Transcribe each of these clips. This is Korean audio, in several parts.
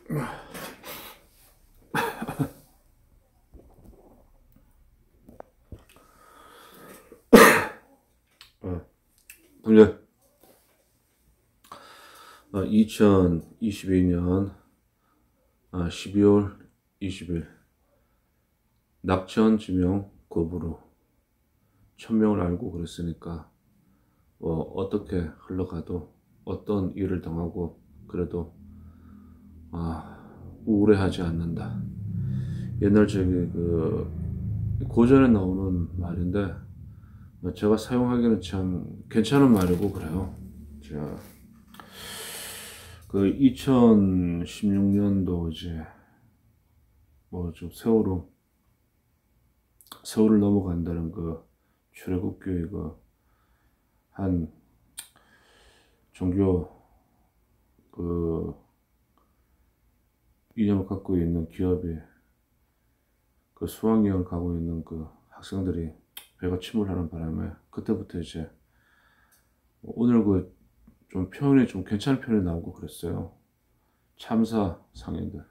근데 2022년 12월 20일 낙천 지명 거부로 1000명을 알고 그랬으니까 어떻게 흘러가도 어떤 일을 당하고 그래도 우울해하지 않는다. 옛날 저기 그 고전에 나오는 말인데 제가 사용하기는 참 괜찮은 말이고 그래요. 제가 그 2016년도 이제 뭐 좀 세월을 넘어간다는 그 출애굽교회 한 종교 그 이념을 갖고 있는 기업이 그 수학여행을 가고 있는 그 학생들이 배가 침몰하는 바람에 그때부터 이제 오늘 그 좀 표현이 좀 괜찮은 표현이 나오고 그랬어요. 참사 상인들.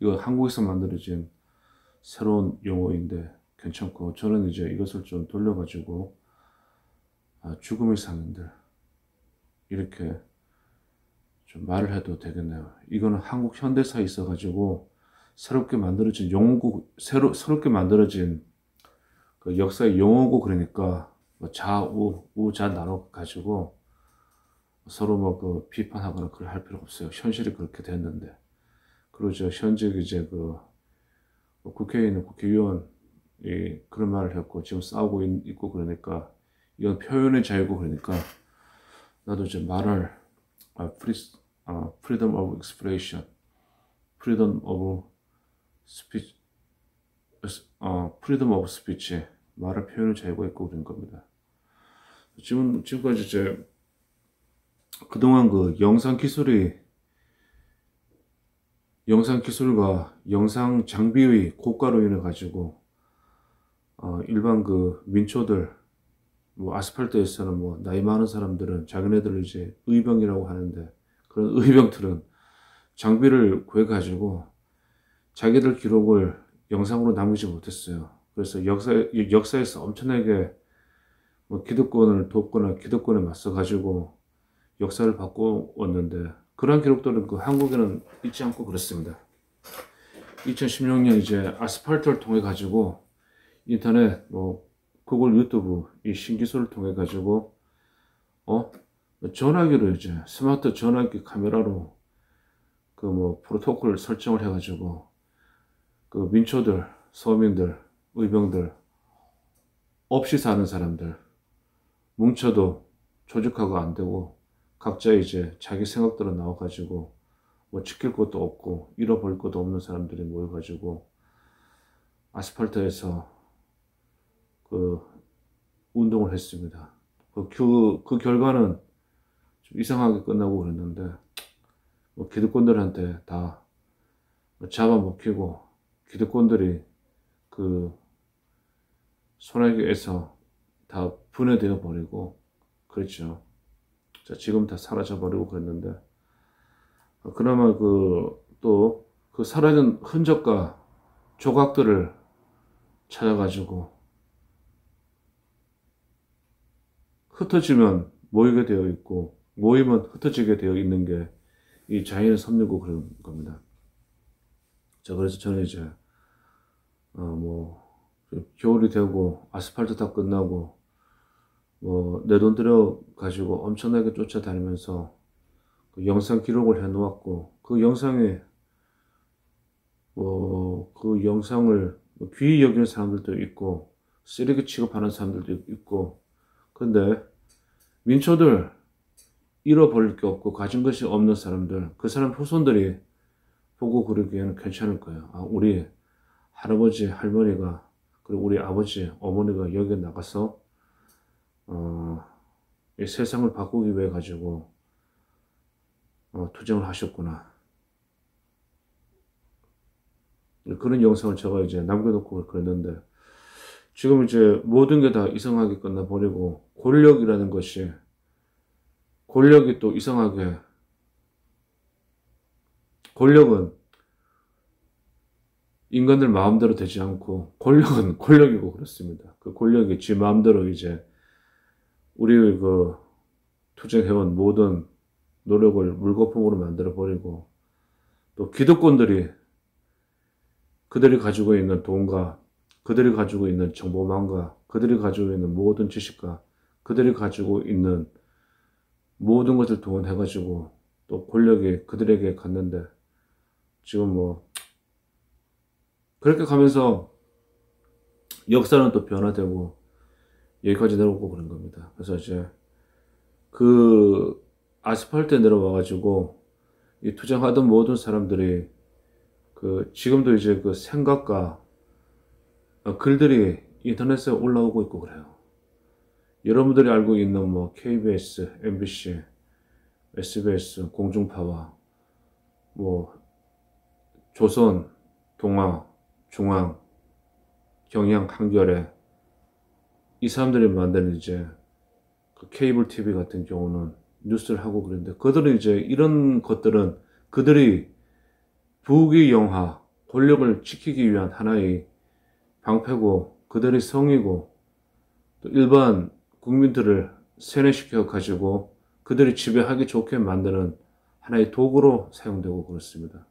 이거 한국에서 만들어진 새로운 용어인데 괜찮고 저는 이제 이것을 좀 돌려가지고 죽음의 상인들 이렇게 좀 말을 해도 되겠네요. 이거는 한국 현대사에 있어가지고 새롭게 만들어진 용어고 새롭게 만들어진 그 역사의 용어고 그러니까 뭐 좌우 우자 나눠 가지고 서로 뭐 그 비판하거나 그걸 할 필요 없어요. 현실이 그렇게 됐는데 그러죠. 현재 이제 그 국회에 있는 국회의원이 그런 말을 했고 지금 싸우고 있고 그러니까 이건 표현의 자유고 그러니까 나도 이제 말을 freedom of expression, freedom of speech, freedom of speech 말을 표현의 자유가 있고 그런 겁니다. 지금까지 이제 그동안 그 영상 기술과 영상 장비의 고가로 인해 가지고 일반 그 민초들 뭐 아스팔트에서는 뭐 나이 많은 사람들은 자기네들을 이제 의병이라고 하는데 그런 의병들은 장비를 구해 가지고 자기들 기록을 영상으로 남기지 못했어요. 그래서 역사에서 엄청나게 뭐 기득권을 돕거나 기득권에 맞서 가지고 역사를 바꿔왔는데 그런 기록들은 그 한국에는 있지 않고 그렇습니다. 2016년 이제 아스팔트를 통해 가지고 인터넷 뭐 구글 유튜브 이 신기술을 통해 가지고 전화기로 이제 스마트 전화기 카메라로 그 뭐 프로토콜 설정을 해 가지고 그 민초들 서민들 의병들 없이 사는 사람들 뭉쳐도 조직화가 안 되고 각자 이제 자기 생각대로 나와가지고 뭐 지킬 것도 없고 잃어버릴 것도 없는 사람들이 모여가지고 아스팔트에서 그 운동을 했습니다. 그 결과는 좀 이상하게 끝나고 그랬는데 뭐 기득권들한테 다 잡아먹히고 기득권들이 그 소나기에서 다 분해되어 버리고 그랬죠. 자, 지금 다 사라져 버리고 그랬는데 그나마 또 그 사라진 흔적과 조각들을 찾아가지고 흩어지면 모이게 되어 있고 모이면 흩어지게 되어 있는 게 이 자연의 섭리고 그런 겁니다. 자, 그래서 저는 이제 뭐 겨울이 되고 아스팔트 다 끝나고 뭐 내 돈 들여 가지고 엄청나게 쫓아다니면서 그 영상 기록을 해 놓았고 그 영상에 그 영상을 귀히 여기는 사람들도 있고 쓰레기 취급하는 사람들도 있고 근데 민초들 잃어버릴 게 없고 가진 것이 없는 사람들 그 사람 후손들이 보고 그러기에는 괜찮을 거예요. 우리 할아버지 할머니가 그리고 우리 아버지 어머니가 여기에 나가서 이 세상을 바꾸기 위해 가지고 투쟁을 하셨구나. 그런 영상을 제가 이제 남겨놓고 그랬는데 지금 이제 모든 게 다 이상하게 끝나버리고 권력이라는 것이 권력이 또 이상하게 권력은 인간들 마음대로 되지 않고 권력은 권력이고 그렇습니다. 그 권력이 지 마음대로 이제 우리 그 투쟁해온 모든 노력을 물거품으로 만들어 버리고 또 기득권들이 그들이 가지고 있는 돈과 그들이 가지고 있는 정보망과 그들이 가지고 있는 모든 지식과 그들이 가지고 있는 모든 것을 동원해가지고 또 권력이 그들에게 갔는데 지금 뭐 그렇게 가면서 역사는 또 변화되고 여기까지 내려오고 그런 겁니다. 그래서 이제 그 아스팔트에 내려와가지고 이 투쟁하던 모든 사람들이 그 지금도 이제 그 생각과 글들이 인터넷에 올라오고 있고 그래요. 여러분들이 알고 있는 뭐 KBS, MBC, SBS, 공중파와 뭐 조선, 동아, 중앙, 경향, 한겨레 이 사람들이 만드는 이제 그 케이블 TV 같은 경우는 뉴스를 하고 그랬는데 그들은 이제 이런 것들은 그들이 부귀영화, 권력을 지키기 위한 하나의 방패고 그들의 성이고 또 일반 국민들을 세뇌시켜 가지고 그들이 지배하기 좋게 만드는 하나의 도구로 사용되고 그렇습니다.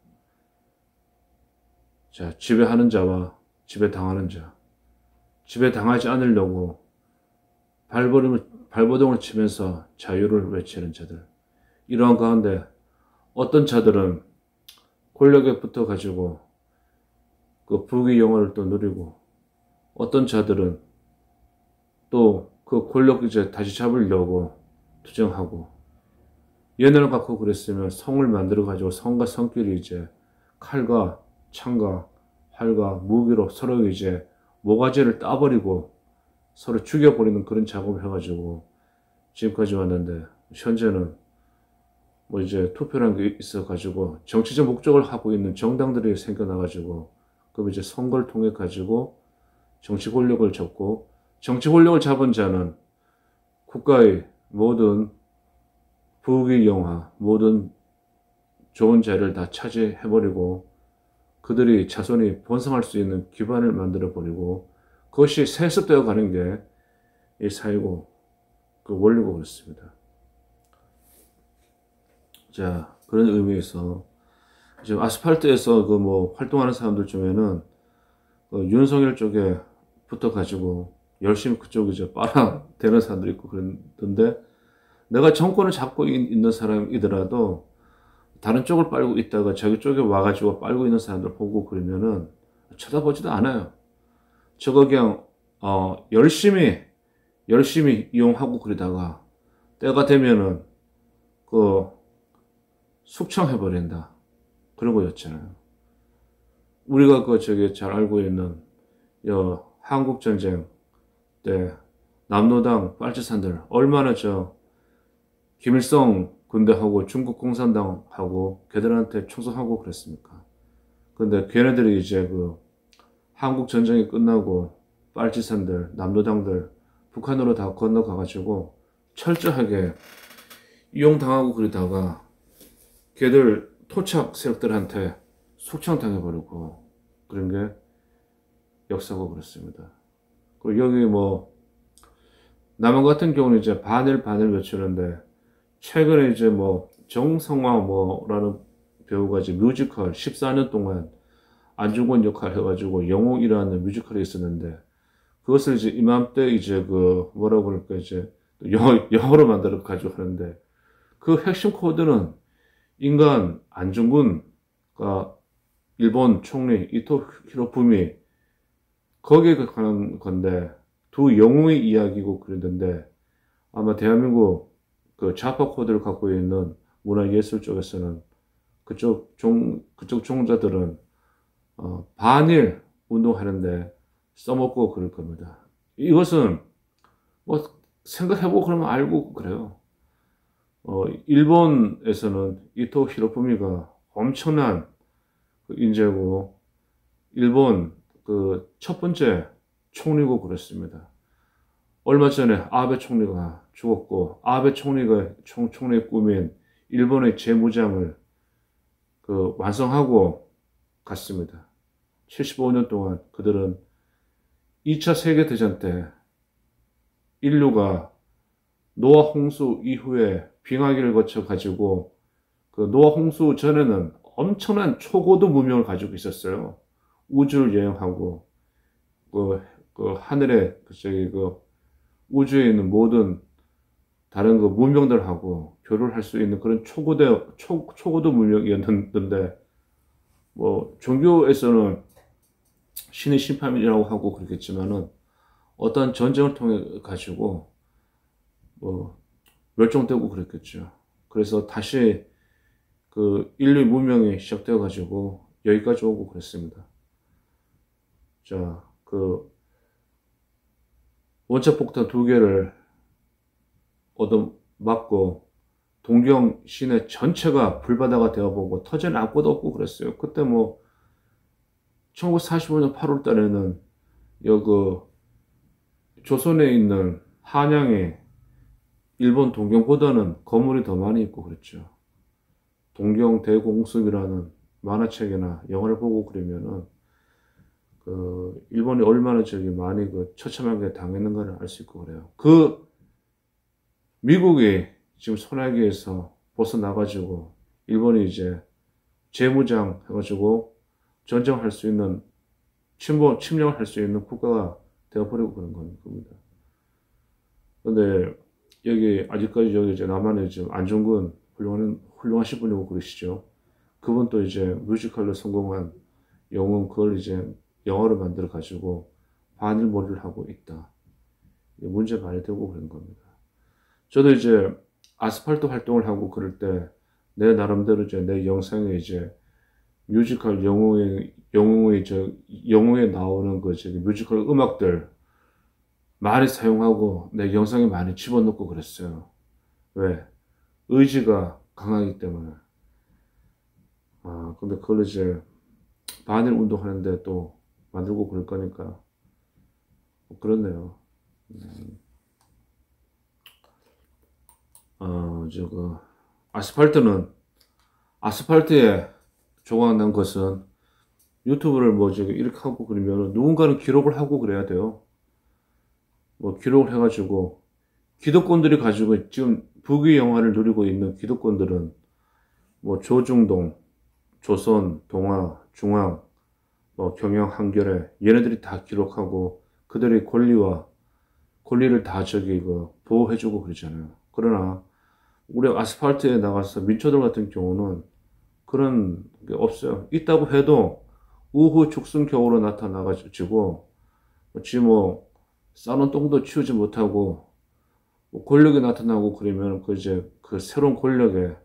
자, 지배하는 자와 지배당하는 자, 지배당하지 않으려고 발버둥을 치면서 자유를 외치는 자들. 이러한 가운데 어떤 자들은 권력에 붙어 가지고 그 부귀 영화를 또 누리고 어떤 자들은 또 그 권력 이제 다시 잡으려고 투쟁하고 연애를 갖고 그랬으면 성을 만들어 가지고 성과 성끼리 이제 칼과 창과 활과 무기로 서로 이제 모가지를 따버리고 서로 죽여버리는 그런 작업을 해가지고 지금까지 왔는데 현재는 뭐 이제 투표라는 게 있어가지고 정치적 목적을 하고 있는 정당들이 생겨나가지고 그럼 이제 선거를 통해 가지고 정치 권력을 잡고 정치 권력을 잡은 자는 국가의 모든 부귀 영화 모든 좋은 자를 다 차지해버리고 그들이 자손이 번성할 수 있는 기반을 만들어버리고 그것이 세습되어 가는 게 이 사회고 그 원리고 그렇습니다. 자, 그런 의미에서 지금 아스팔트에서 그 뭐 활동하는 사람들 중에는 그 윤석열 쪽에 붙어가지고 열심히 그쪽 이제 빨아대는 사람들 있고 그랬던데 내가 정권을 잡고 있는 사람이더라도 다른 쪽을 빨고 있다가 자기 쪽에 와가지고 빨고 있는 사람들 보고 그러면은 쳐다보지도 않아요. 저거 그냥 열심히 이용하고 그러다가 때가 되면은 그 숙청해버린다. 그런 거였잖아요. 우리가 그 저기 잘 알고 있는 한국전쟁 때 남노당 빨치산들 얼마나 저 김일성 군대하고 중국 공산당하고 걔들한테 충성하고 그랬습니까? 근데 걔네들이 이제 그 한국 전쟁이 끝나고 빨치산들, 남노당들 북한으로 다 건너가가지고 철저하게 이용당하고 그러다가 걔들 토착 세력들한테 숙청당해버리고 그런 게 역사고 그렇습니다. 그리고 여기 뭐 남한 같은 경우는 이제 반일 외치는데 최근에 이제 뭐 정성화 뭐라는 배우가 이제 뮤지컬 14년 동안 안중근 역할 해가지고 영웅이라는 뮤지컬이 있었는데 그것을 이제 이맘때 이제 그 뭐라고 그럴까 이제 영어로 만들어 가지고 하는데 그 핵심 코드는 인간 안중근과 일본 총리 이토 히로부미 거기에 관한 건데 두 영웅의 이야기고 그랬는데 아마 대한민국 그 좌파 코드를 갖고 있는 문화예술 쪽에서는 그쪽 종자들은 반일 운동하는데 써먹고 그럴 겁니다. 이것은 뭐 생각해보고 그러면 알고 그래요. 일본에서는 이토 히로부미가 엄청난 그 인재고 일본 그 첫 번째 총리고 그랬습니다. 얼마 전에 아베 총리가 죽었고 아베 총리가 총리의 꿈인 일본의 재무장을 그 완성하고 갔습니다. 75년 동안 그들은 2차 세계대전 때 인류가 노아 홍수 이후에 빙하기를 거쳐 가지고 그 노아 홍수 전에는 엄청난 초고도 문명을 가지고 있었어요. 우주를 여행하고 그 하늘에 그 우주에 있는 모든 다른 그 문명들하고 교류를 할 수 있는 그런 초고도 문명이었는데, 뭐 종교에서는 신의 심판이라고 하고 그렇겠지만은 어떤 전쟁을 통해 가지고 뭐 멸종되고 그랬겠죠. 그래서 다시 그 인류 문명이 시작되어 가지고 여기까지 오고 그랬습니다. 자, 그 원자폭탄 2개를 얻어맞고 동경 시내 전체가 불바다가 되어보고 터질 아무것도 없고 그랬어요. 그때 뭐 1945년 8월 달에는 여기 조선에 있는 한양에 일본 동경보다는 건물이 더 많이 있고 그랬죠. 동경 대공습이라는 만화책이나 영화를 보고 그러면은 그 일본이 얼마나 저기 많이 그 처참하게 당했는가를 알 수 있고 그래요. 그 미국이 지금 소나기에서 벗어나가지고 일본이 이제 재무장 해가지고 전쟁할 수 있는 침략을 할 수 있는 국가가 되어버리고 그런 겁니다. 근데 여기 아직까지 여기 이제 남한에 지금 안중근 훌륭하신 분이고 그러시죠. 그분도 이제 뮤지컬로 성공한 영웅 그걸 이제 영화로 만들어 가지고 반일몰이를 하고 있다. 문제 많이 되고 그런 겁니다. 저도 이제 아스팔트 활동을 하고 그럴 때 내 나름대로 이제 내 영상에 이제 뮤지컬 영웅에 나오는 그 저기 뮤지컬 음악들 많이 사용하고 내 영상에 많이 집어넣고 그랬어요. 왜? 의지가 강하기 때문에. 아, 근데 그걸 이제 반일 운동하는데 또 만들고 그럴 거니까 그렇네요. 그 아스팔트에 조각난 것은 유튜브를 뭐 저기 이렇게 하고 그러면 누군가는 기록을 하고 그래야 돼요. 뭐 기록을 해가지고 기득권들이 가지고 지금 부귀 영화를 누리고 있는 기득권들은 뭐 조중동, 조선, 동아, 중앙, 뭐 경영, 한겨레 얘네들이 다 기록하고 그들의 권리를 다 저기 보호해주고 그러잖아요. 그러나 우리 아스팔트에 나가서 민초들 같은 경우는 그런 게 없어요. 있다고 해도 우후 죽순경으로 나타나가지고 뭐 싸놓은 똥도 치우지 못하고 권력이 나타나고 그러면 그 이제 그 새로운 권력에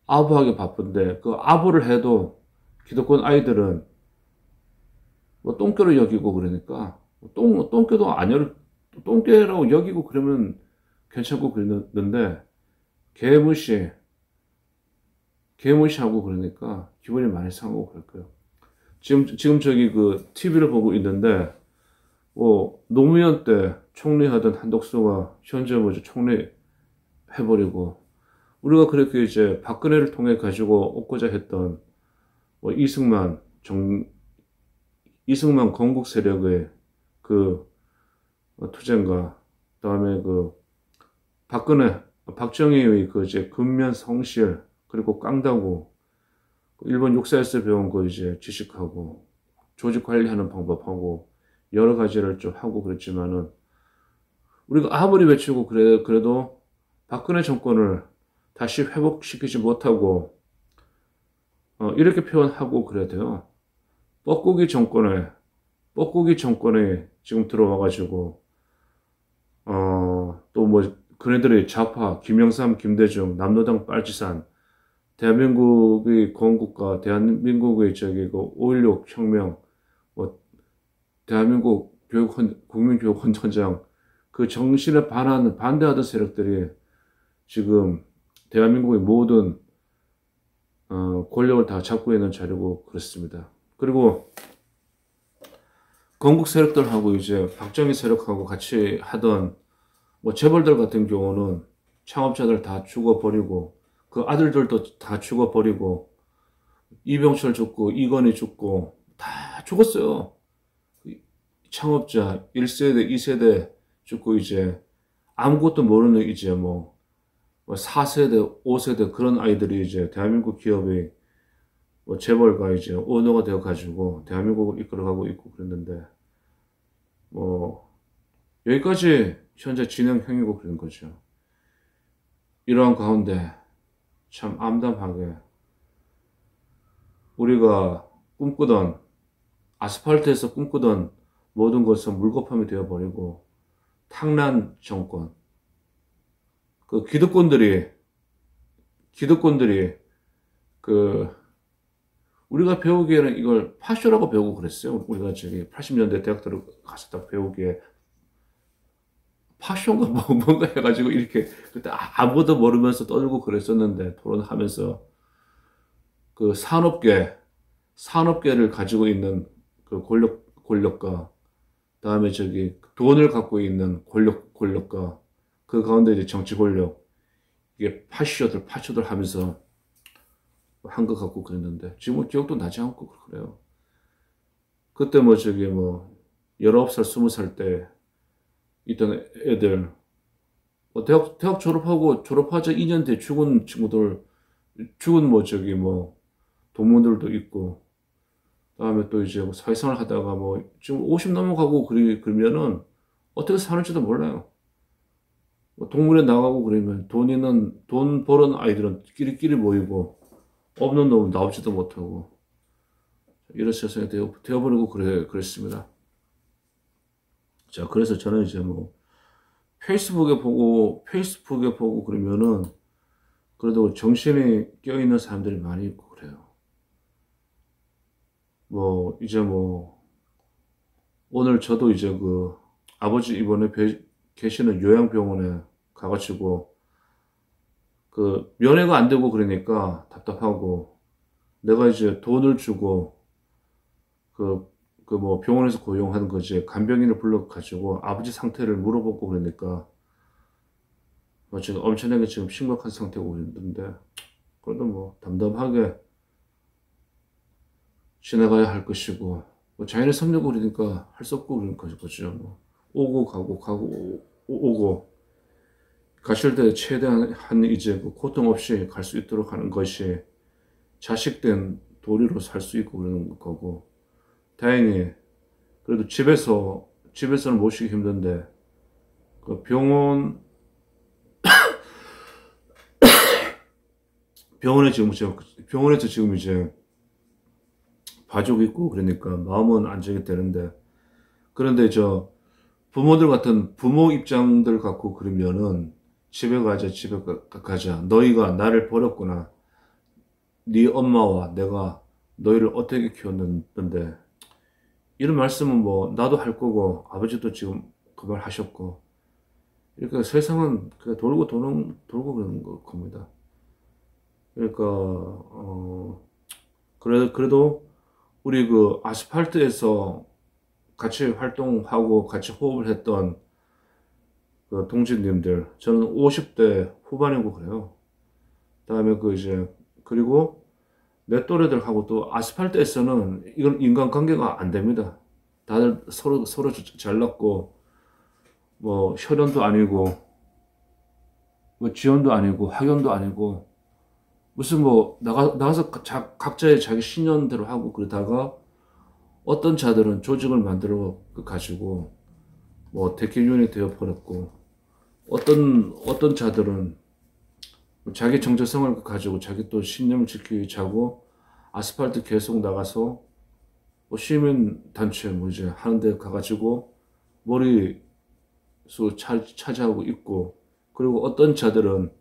아부하기 바쁜데 그 아부를 해도 기득권 아이들은 뭐 똥개로 여기고 그러니까 똥개라고 여기고 그러면 괜찮고 그랬는데 개무시하고 그러니까 기분이 많이 상하고 그럴 거예요. 지금 저기 그 TV를 보고 있는데 노무현 때 총리하던 한덕수가 현재 총리 해버리고 우리가 그렇게 이제 박근혜를 통해 가지고 얻고자 했던 이승만 건국 세력의 그 투쟁과 그다음에 그 박정희의 그 이제 근면 성실 그리고 깡다구 일본 역사에서 배운 거 이제 지식하고 조직 관리하는 방법하고 여러 가지를 좀 하고 그랬지만은 우리가 아무리 외치고 그래도 박근혜 정권을 다시 회복시키지 못하고 이렇게 표현하고 그래야 돼요. 뻐꾸기 정권에 지금 들어와가지고 또 뭐 그네들의 좌파 김영삼, 김대중, 남로당 빨치산 대한민국의 건국과 대한민국의 저기 그 5.16 혁명 대한민국 국민교육헌장 그 정신에 반대하던 세력들이 지금 대한민국의 모든 권력을 다 잡고 있는 자리고 그렇습니다. 그리고 건국 세력들하고 이제 박정희 세력하고 같이 하던 재벌들 같은 경우는 창업자들 다 죽어버리고 그 아들들도 다 죽어버리고 이병철 죽고 이건희 죽고 다 죽었어요. 창업자 1세대, 2세대 죽고 이제 아무것도 모르는 이제 뭐 4세대, 5세대 그런 아이들이 이제 대한민국 기업의 뭐 재벌가 이제 오너가 되어 가지고 대한민국을 이끌어가고 있고 그랬는데 뭐 여기까지 현재 진행형이고 그런 거죠. 이러한 가운데 참 암담하게 우리가 꿈꾸던 아스팔트에서 꿈꾸던 모든 것은 물거품이 되어버리고 탕난 정권 그 기득권들이 그 우리가 배우기에는 이걸 파쇼라고 배우고 그랬어요. 우리가 저기 80년대 대학 들어가서 딱 배우기에 파쇼인가 뭔가 해가지고 이렇게 그때 아무것도 모르면서 떠들고 그랬었는데 토론하면서 그 산업계를 가지고 있는 그 권력가 다음에 저기 돈을 갖고 있는 권력가 그 가운데 이제 정치 권력 이게 파쇼들 하면서 한 것 같고 그랬는데 지금은 기억도 나지 않고 그래요. 그때 뭐 저기 뭐 19살 20살 때 있던 애들 뭐 대학 졸업하자 2년 뒤에 죽은 친구들 죽은 뭐 저기 뭐 동문들도 있고 그다음에 또 이제 뭐 사회생활 하다가 뭐 지금 50 넘어가고 그러면은 어떻게 사는지도 몰라요. 뭐 동물에 나가고 그러면 돈 버는 아이들은 끼리끼리 모이고 없는 놈은 나오지도 못하고 이런 세상이 되어버리고 그랬습니다. 자, 그래서 저는 이제 뭐 페이스북에 보고 그러면은 그래도 정신이 껴있는 사람들이 많이 있고 그래요. 뭐 이제 뭐 오늘 저도 이제 그 아버지 이번에 계시는 요양병원에 가가지고 그 면회가 안 되고 그러니까 답답하고 내가 이제 돈을 주고 그 뭐 병원에서 고용하는 거지 간병인을 불러가지고 아버지 상태를 물어보고 그러니까 뭐 지금 엄청나게 지금 심각한 상태고 있는데 그래도 뭐 담담하게 지나가야 할 것이고 뭐 자연의 섭리고 그러니까 할 수 없고 그런 거죠. 뭐 오고 가고 오고 가실 때 최대한 이제 그 고통 없이 갈 수 있도록 하는 것이 자식된 도리로 살 수 있고 그러는 거고 다행히 그래도 집에서는 모시기 힘든데 그 병원에서 지금 이제 봐주고 있고 그러니까 마음은 안정이 되는데 그런데 저 부모들 같은 부모 입장들 갖고 그러면은 집에 가자 너희가 나를 버렸구나 네 엄마와 내가 너희를 어떻게 키웠는데 이런 말씀은 뭐 나도 할 거고 아버지도 지금 그 말 하셨고 이렇게 세상은 그냥 돌고 그러는 겁니다. 그러니까 그래도 우리 그 아스팔트에서 같이 활동하고 같이 호흡을 했던 그 동지님들 저는 50대 후반이고 그래요. 그다음에 그 이제 그리고 내 또래들하고 또 아스팔트에서는 이건 인간관계가 안 됩니다. 다들 서로 잘났고 뭐 혈연도 아니고 뭐 지연도 아니고 학연도 아니고 무슨 뭐 나가서 각자의 자기 신념대로 하고 그러다가 어떤 자들은 조직을 만들어 가지고 뭐 대기윤이 되어 버렸고 어떤 자들은 자기 정체성을 가지고 자기 또 신념을 지키기 위해 자고 아스팔트 계속 나가서 뭐 시민 단체 뭐 이제 하는데 가가지고 머리수 차지하고 있고 그리고 어떤 자들은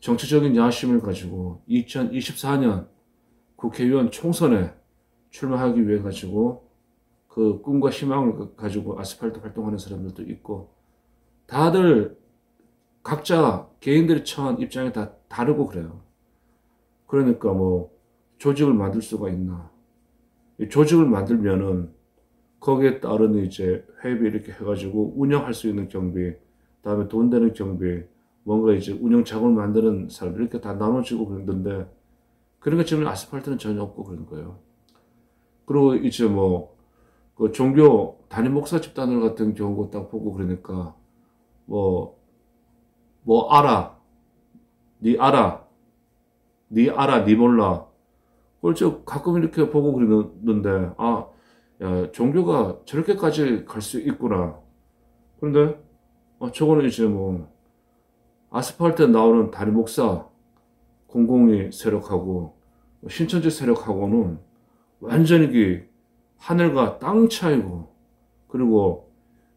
정치적인 야심을 가지고 2024년 국회의원 총선에 출마하기 위해 가지고 그 꿈과 희망을 가지고 아스팔트 활동하는 사람들도 있고 다들 각자 개인들이 처한 입장이 다 다르고 그래요. 그러니까 뭐 조직을 만들 수가 있나? 이 조직을 만들면은 거기에 따른 이제 회비 이렇게 해가지고 운영할 수 있는 경비, 그다음에 돈 되는 경비, 뭔가 이제 운영 자금을 만드는 사람들 이렇게 다 나눠지고 그러는데 그러니까 지금 아스팔트는 전혀 없고 그런 거예요. 그리고 이제 뭐, 그 종교 단임 목사 집단을 같은 경우 딱 보고 그러니까, 뭐, 알아. 니 알아. 니 알아. 니 몰라. 그걸 저 가끔 이렇게 보고 그러는데, 아, 야, 종교가 저렇게까지 갈 수 있구나. 그런데, 저거는 이제 뭐, 아스팔트에 나오는 단임 목사, 공공이 세력하고, 신천지 세력하고는 완전히 그 하늘과 땅 차이고, 그리고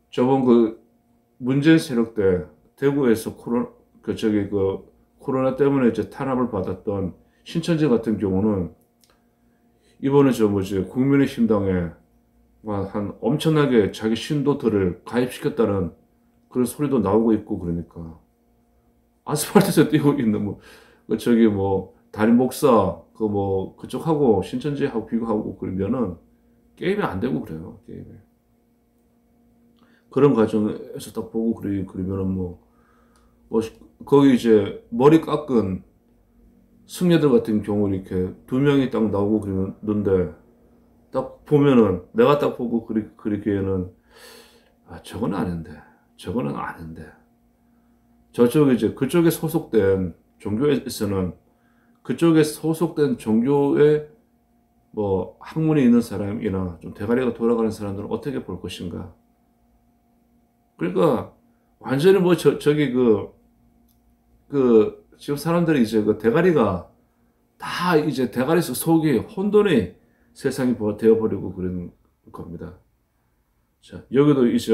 저번 그 문재인 세력 때 대구에서 코로나 때문에 이제 탄압을 받았던 신천지 같은 경우는 이번에 저 뭐지 국민의힘당에 한 엄청나게 자기 신도들을 가입시켰다는 그런 소리도 나오고 있고 그러니까 아스팔트에서 뛰고 있는 저기 뭐 담임 목사 그 뭐 그쪽하고 신천지하고 비교하고 그러면은 게임이 안 되고 그래요. 게임이. 그런 과정에서 딱 보고 그러면은 뭐 거기 이제 머리 깎은 승려들 같은 경우 이렇게 두 명이 딱 나오고 그러는데 딱 보면은 내가 딱 보고 그리기에는 저거는 아닌데 저쪽 이제 그쪽에 소속된 종교에서는 그쪽에 소속된 종교에 뭐 학문이 있는 사람이나 좀 대가리가 돌아가는 사람들은 어떻게 볼 것인가. 그러니까 완전히 뭐 저기 지금 사람들이 이제 그 대가리가 다 이제 대가리에서 속이 혼돈이 세상이 되어버리고 그런 겁니다. 자, 여기도 이제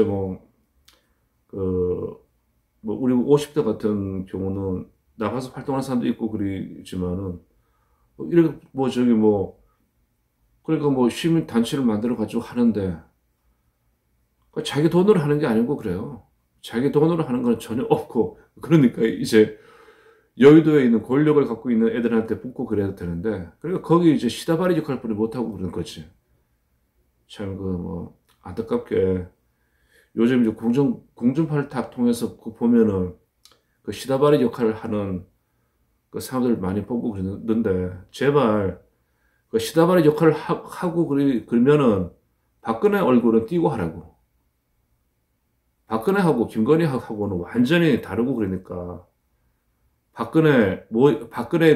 우리 50대 같은 경우는 나가서 활동하는 사람도 있고 그러지만은, 이렇게 그러니까 시민 단체를 만들어 가지고 하는데, 자기 돈으로 하는 게 아니고 그래요. 자기 돈으로 하는 건 전혀 없고, 그러니까 이제 여의도에 있는 권력을 갖고 있는 애들한테 붙고 그래야 되는데, 그러니까 거기 이제 시다바리 역할 뿐이 못하고 그런 거지. 참, 안타깝게, 요즘 이제 공중팔탁 통해서 보면은, 그 시다바리 역할을 하는 그 사람들 많이 보고 그러는데, 제발, 그 시다바리 역할을 하고 그러면은, 박근혜 얼굴은 띄고 하라고. 박근혜하고 김건희하고는 완전히 다르고 그러니까, 박근혜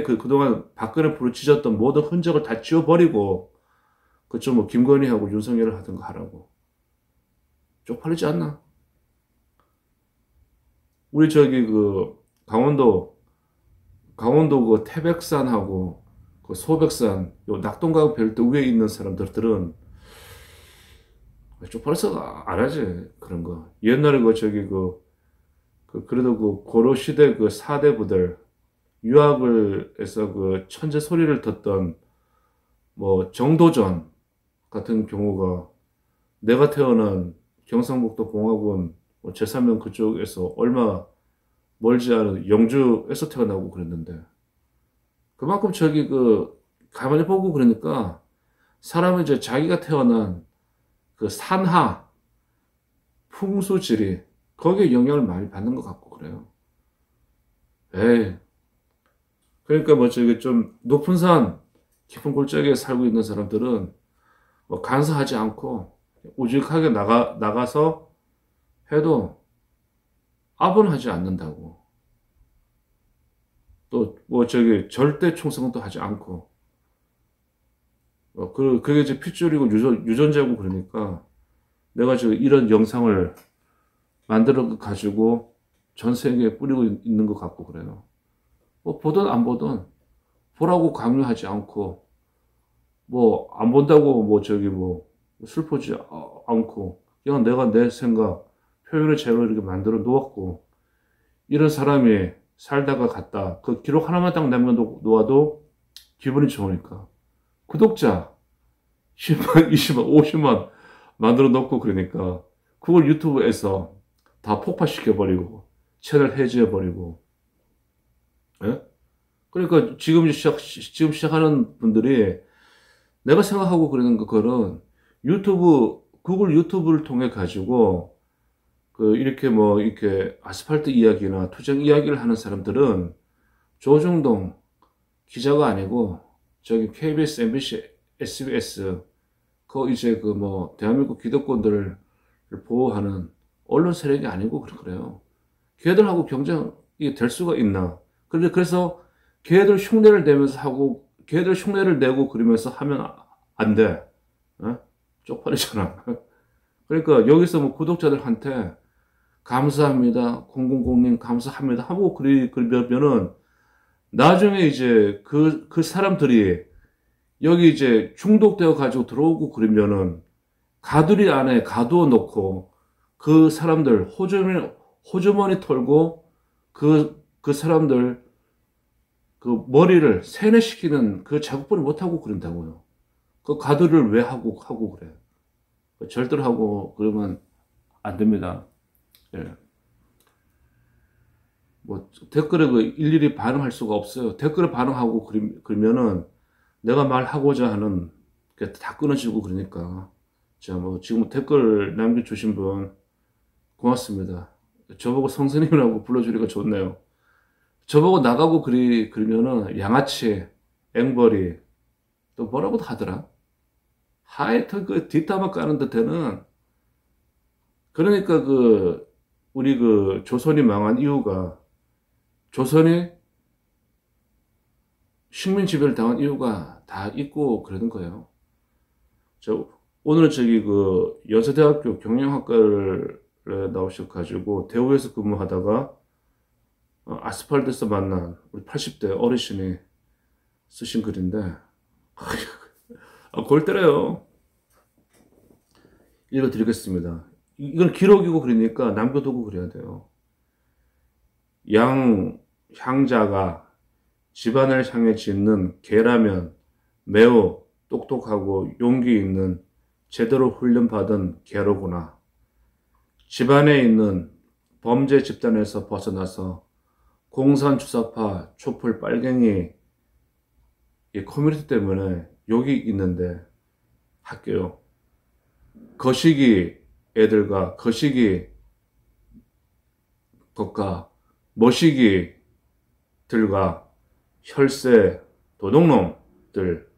그동안 박근혜 부르짖었던 모든 흔적을 다 지워버리고, 그쪽 김건희하고 윤석열을 하든가 하라고. 쪽팔리지 않나? 우리 저기 강원도 그 태백산하고 그 소백산, 요 낙동강 별도 위에 있는 사람들은 쪽팔려서 안 하지, 그런 거. 옛날에 그래도 고려 시대 4대 부들, 유학을 해서 천재 소리를 듣던 정도전 같은 경우가 내가 태어난 경상북도 봉화군 제3면 그쪽에서 얼마 멀지 않은 영주에서 태어나고 그랬는데, 그만큼 가만히 보고 그러니까 사람은 이제 자기가 태어난 산하 풍수지리 거기에 영향을 많이 받는 것 같고 그래요. 에이, 그러니까 저기 좀 높은 산 깊은 골짜기에 살고 있는 사람들은 간섭하지 않고 우직하게 나가서 해도 압은 하지 않는다고. 또 저기 절대 충성도 하지 않고, 그게 이제 핏줄이고 유전자고 그러니까 내가 지금 이런 영상을 만들어 가지고 전 세계에 뿌리고 있는 것 같고 그래요. 보든 안 보든 보라고 강요하지 않고, 안 본다고 슬프지 않고, 그냥 내가 내 생각 표현의 제로 이렇게 만들어 놓았고, 이런 사람이 살다가 갔다 그 기록 하나만 딱 남겨놓아도 기분이 좋으니까 구독자 10만, 20만, 50만 만들어 놓고 그러니까 그걸 유튜브에서 다 폭파시켜버리고 채널 해지해버리고. 예? 그러니까 지금 시작하는 분들이 내가 생각하고 그러는 거는 구글 유튜브를 통해 가지고 이렇게 이렇게 아스팔트 이야기나 투쟁 이야기를 하는 사람들은 조중동 기자가 아니고 저기 KBS, MBC, SBS, 그 이제 그 뭐 대한민국 기득권들을 보호하는 언론 세력이 아니고 그래요. 걔들하고 경쟁이 될 수가 있나? 그런데 그래서 걔들 흉내를 내면서 하고 걔들 흉내를 내고 그러면서 하면 안 돼. 어? 쪽팔리잖아. 그러니까 여기서 뭐 구독자들한테 감사합니다. 000님 감사합니다. 하고 그러면은 나중에 이제 그 사람들이 여기 이제 중독되어 가지고 들어오고 그러면은 가두리 안에 가두어 놓고 그 사람들 호주머니 털고 그 사람들 그 머리를 세뇌시키는 그 작업을 못하고 그런다고요. 그 가두리를 왜 하고 그래. 절대로 하고 그러면 안 됩니다. 예. 뭐 댓글에 그 일일이 반응할 수가 없어요. 댓글에 반응하고 그러면은 내가 말하고자 하는 게 다 끊어지고 그러니까. 자, 뭐 지금 댓글 남겨주신 분 고맙습니다. 저보고 성스님이라고 불러주니까 좋네요. 저보고 나가고 그러면은 양아치, 앵벌이 또 뭐라고도 하더라. 하여튼 그 뒷담화 까는 듯에는 그러니까 우리 조선이 망한 이유가 조선이 식민 지배를 당한 이유가 다 있고 그러는 거예요. 오늘은 연세대학교 경영학과를 나오셔가지고 대우에서 근무하다가 아스팔트에서 만난 우리 80대 어르신이 쓰신 글인데 골 때려요. 읽어드리겠습니다. 이건 기록이고 그러니까 남겨두고 그래야 돼요. 향자가 집안을 향해 짓는 개라면 매우 똑똑하고 용기 있는 제대로 훈련받은 개로구나. 집안에 있는 범죄 집단에서 벗어나서 공산주사파 촛불 빨갱이 이 커뮤니티 때문에 욕이 있는데 할게요. 거시기 애들과 거시기 것과 머시기들과 혈세 도둑놈들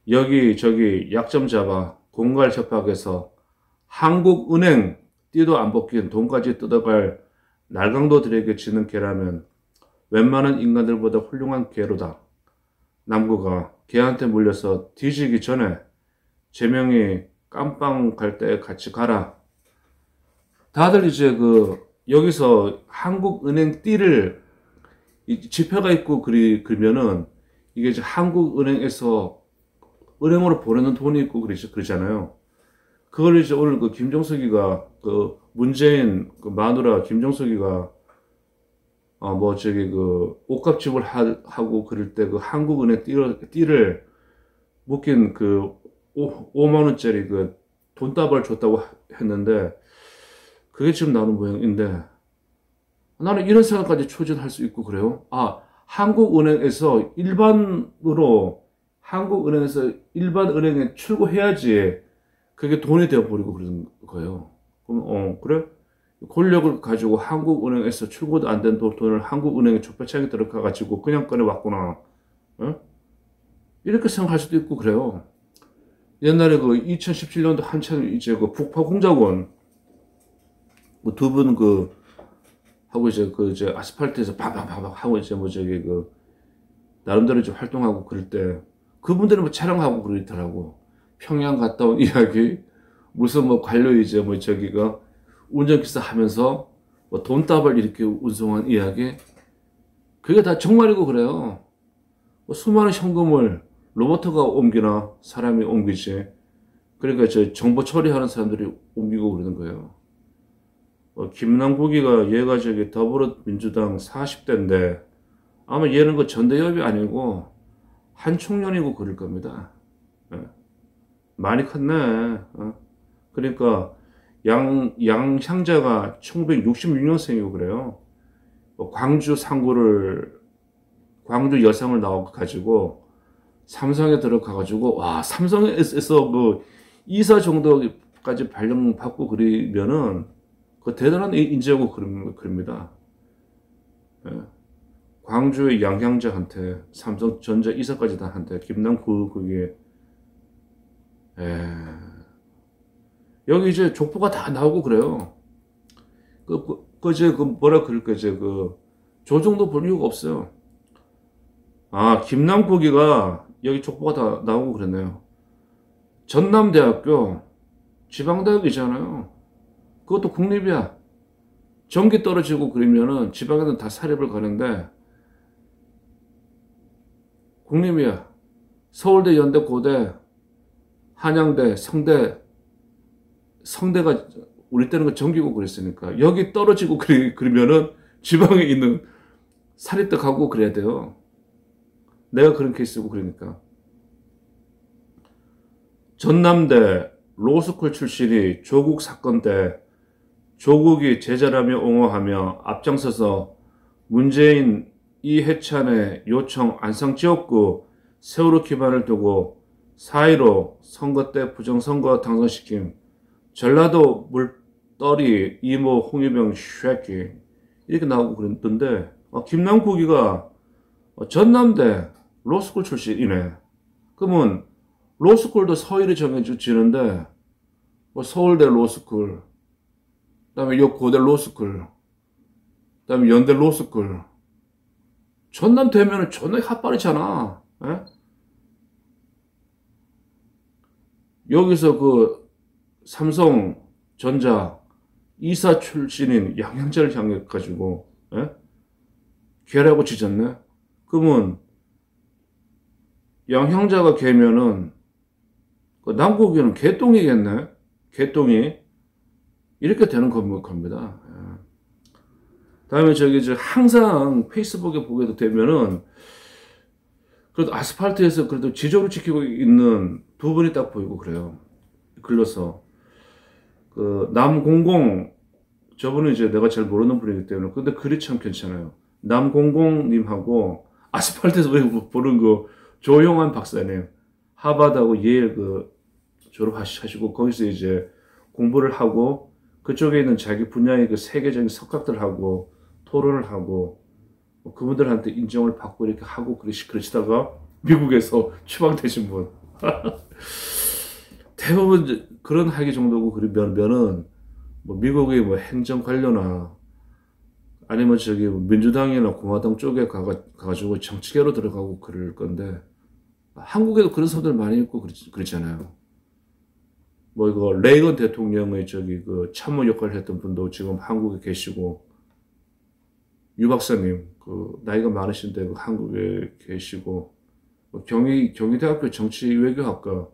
여기저기 약점 잡아 공갈 협박해서 한국은행 띠도 안 벗긴 돈까지 뜯어갈 날강도들에게 지는 개라면 웬만한 인간들보다 훌륭한 개로다. 남구가 개한테 물려서 뒤지기 전에 제명이 깜빵 갈 때 같이 가라. 다들 이제 여기서 한국은행 띠를 지표가 있고 그러면은 이게 이제 한국은행에서 은행으로 보내는 돈이 있고 그러잖아요. 그걸 이제 오늘 김정석이가 문재인 마누라 김정석이가 옷값집을 하고 그럴 때 한국은행 띠를 묶인 5만 원짜리 돈다발 줬다고 했는데 그게 지금 나오는 모양인데 나는 이런 생각까지 추진할 수 있고 그래요. 한국은행에서 일반 은행에 출고해야지 그게 돈이 되어버리고 그런 거예요. 그럼 그래? 권력을 가지고 한국은행에서 출고도 안 된 돈을 한국은행에 좁혀차게 들어가가지고 그냥 꺼내왔구나. 어? 이렇게 생각할 수도 있고 그래요. 옛날에 2017년도 한참 이제 북파공작원 두 분 하고 이제 아스팔트에서 바바바박 하고 이제 나름대로 이제 활동하고 그럴 때 그분들은 뭐 촬영하고 그러더라고. 평양 갔다 온 이야기, 무슨 관료 이제 운전기사 하면서 돈다발 이렇게 운송한 이야기, 그게 다 정말이고 그래요. 수많은 현금을 로봇가 옮기나 사람이 옮기지. 그러니까 정보 처리하는 사람들이 옮기고 그러는 거예요. 김남국이가 얘가 더불어민주당 40대인데 아마 얘는 전대협이 아니고 한총련이고 그럴 겁니다. 많이 컸네. 그러니까 양향자가 1966년생이고 그래요. 광주 여상을 나와가지고 삼성에 들어가가지고 삼성에서 이사 정도까지 발령받고 그러면은 대단한 인재고 그럽니다. 광주의 양향자한테 삼성전자 이사까지 다 한테 김남국 그게 여기 이제 족보가 다 나오고 그래요. 뭐라 그럴까 이제 조정도 볼 이유가 없어요. 아 김남국이가 여기 족보가 다 나오고 그랬네요. 전남대학교 지방대학이잖아요. 그것도 국립이야. 전기 떨어지고 그러면은 지방에는 다 사립을 가는데 국립이야. 서울대, 연대, 고대, 한양대, 성대가 우리 때는 그 전기고 그랬으니까 여기 떨어지고 그러면은 지방에 있는 사립대 가고 그래야 돼요. 내가 그런 케이스고 그러니까. 전남대 로스쿨 출신이 조국 사건 때 조국이 제자라며 옹호하며 앞장서서 문재인 이해찬의 요청 안성지역구 세월호 기반을 두고 4.15 선거 때 부정선거 당선시킴 전라도 물떨이 이모 홍위병 쉐키 이렇게 나오고 그랬던데 김남국이가 전남대 로스쿨 출신이네. 그러면 로스쿨도 서열이 정해지는데 서울대 로스쿨 그다음에 고대 로스쿨 그다음에 연대 로스쿨 전남 되면은 존나 핫바리잖아. 에? 여기서 삼성전자 이사 출신인 양향자를 향해 가지고 개라고 지졌네. 그러면 양향자가 개면은 남국이는 개똥이겠네. 개똥이 이렇게 되는 겁니다. 다음에 항상 페이스북에 보게 되면은 그래도 아스팔트에서 그래도 지적을 지키고 있는 두 분이 딱 보이고 그래요. 글러서 남공공 저분은 이제 내가 잘 모르는 분이기 때문에 근데 글이 참 괜찮아요. 남공공님하고 아스팔트에서 보는 조용한 박사님 하버드하고 예일 졸업하시고 거기서 이제 공부를 하고 그쪽에 있는 자기 분야의 세계적인 석학들하고 토론을 하고 그분들한테 인정을 받고 이렇게 하고 그러시다가 미국에서 추방되신 분 대부분 그런 학위 정도고 그러면은 미국의 행정 관료나 아니면 민주당이나 공화당 쪽에 가가지고 정치계로 들어가고 그럴 건데 한국에도 그런 사람들 많이 있고 그렇잖아요. 레이건 대통령의 참모 역할을 했던 분도 지금 한국에 계시고 유 박사님 나이가 많으신데 한국에 계시고 경희대학교 정치외교학과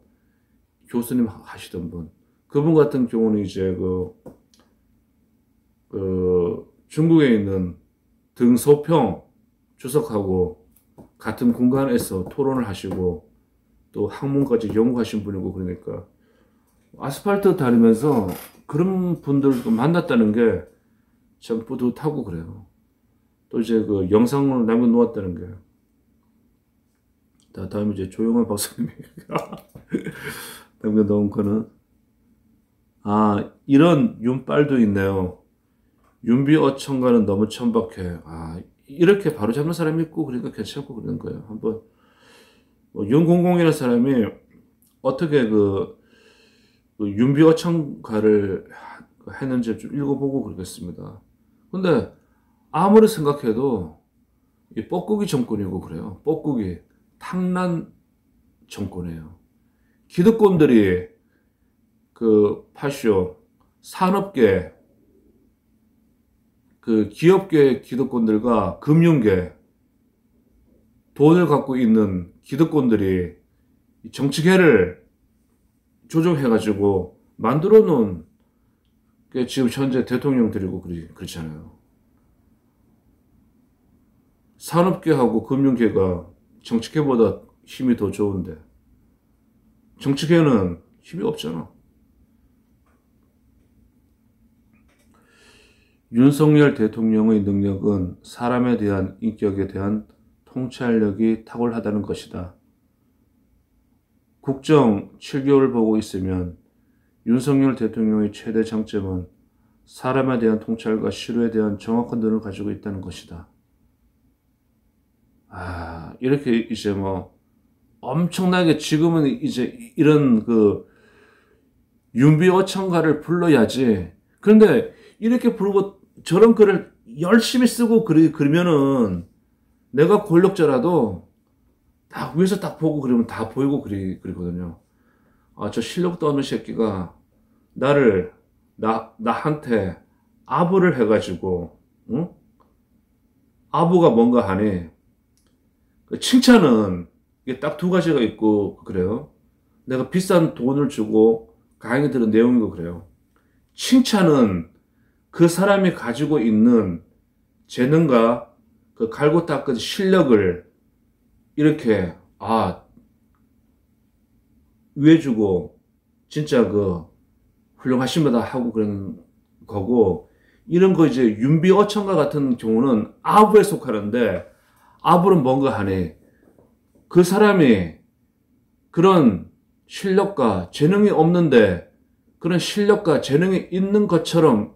교수님 하시던 분 그분 같은 경우는 이제 중국에 있는 등소평 주석하고 같은 공간에서 토론을 하시고 또 학문까지 연구하신 분이고 그러니까 아스팔트 다니면서 그런 분들도 만났다는 게 참 뿌듯하고 그래요. 또 이제 영상을 남겨놓았다는 게. 다음에 이제 조용한 박사님이 남겨놓은 거는 이런 윤빨도 있네요. 윤비어천가는 너무 천박해. 이렇게 바로잡는 사람이 있고 그러니까 괜찮고 그러는 거예요. 한번 윤공공이라는 사람이 어떻게 윤비어천가를 했는지 좀 읽어보고 그러겠습니다. 근데 아무리 생각해도 이 뻐꾸기 정권이고 그래요. 뻐꾸기 탕란 정권이에요. 기득권들이 파쇼 산업계 기업계 기득권들과 금융계 돈을 갖고 있는 기득권들이 정치계를 조종해가지고 만들어 놓은 게 지금 현재 대통령들이고 그렇잖아요. 산업계하고 금융계가 정치계보다 힘이 더 좋은데 정치계는 힘이 없잖아. 윤석열 대통령의 능력은 사람에 대한 인격에 대한 통찰력이 탁월하다는 것이다. 국정 7개월 보고 있으면 윤석열 대통령의 최대 장점은 사람에 대한 통찰과 실효에 대한 정확한 눈을 가지고 있다는 것이다. 이렇게 이제 뭐 엄청나게 지금은 이제 이런 그 윤비어천가를 불러야지. 그런데 이렇게 부르고 저런 글을 열심히 쓰고 그러면은 내가 권력자라도 다 위에서 딱 보고 그러면 다 보이고 그러거든요. 저 실력도 없는 새끼가 나한테 아부를 해가지고, 응? 아부가 뭔가 하니, 그 칭찬은 이게 딱 두 가지가 있고, 그래요. 내가 비싼 돈을 주고 강의 들은 내용이고 그래요. 칭찬은 그 사람이 가지고 있는 재능과 그 갈고 닦은 실력을 이렇게, 위해주고, 진짜 그, 훌륭하십니다 하고 그런 거고, 이런 거 이제 윤비어천가 같은 경우는 아부에 속하는데, 아부는 뭔가 하니, 그 사람이 그런 실력과 재능이 없는데, 그런 실력과 재능이 있는 것처럼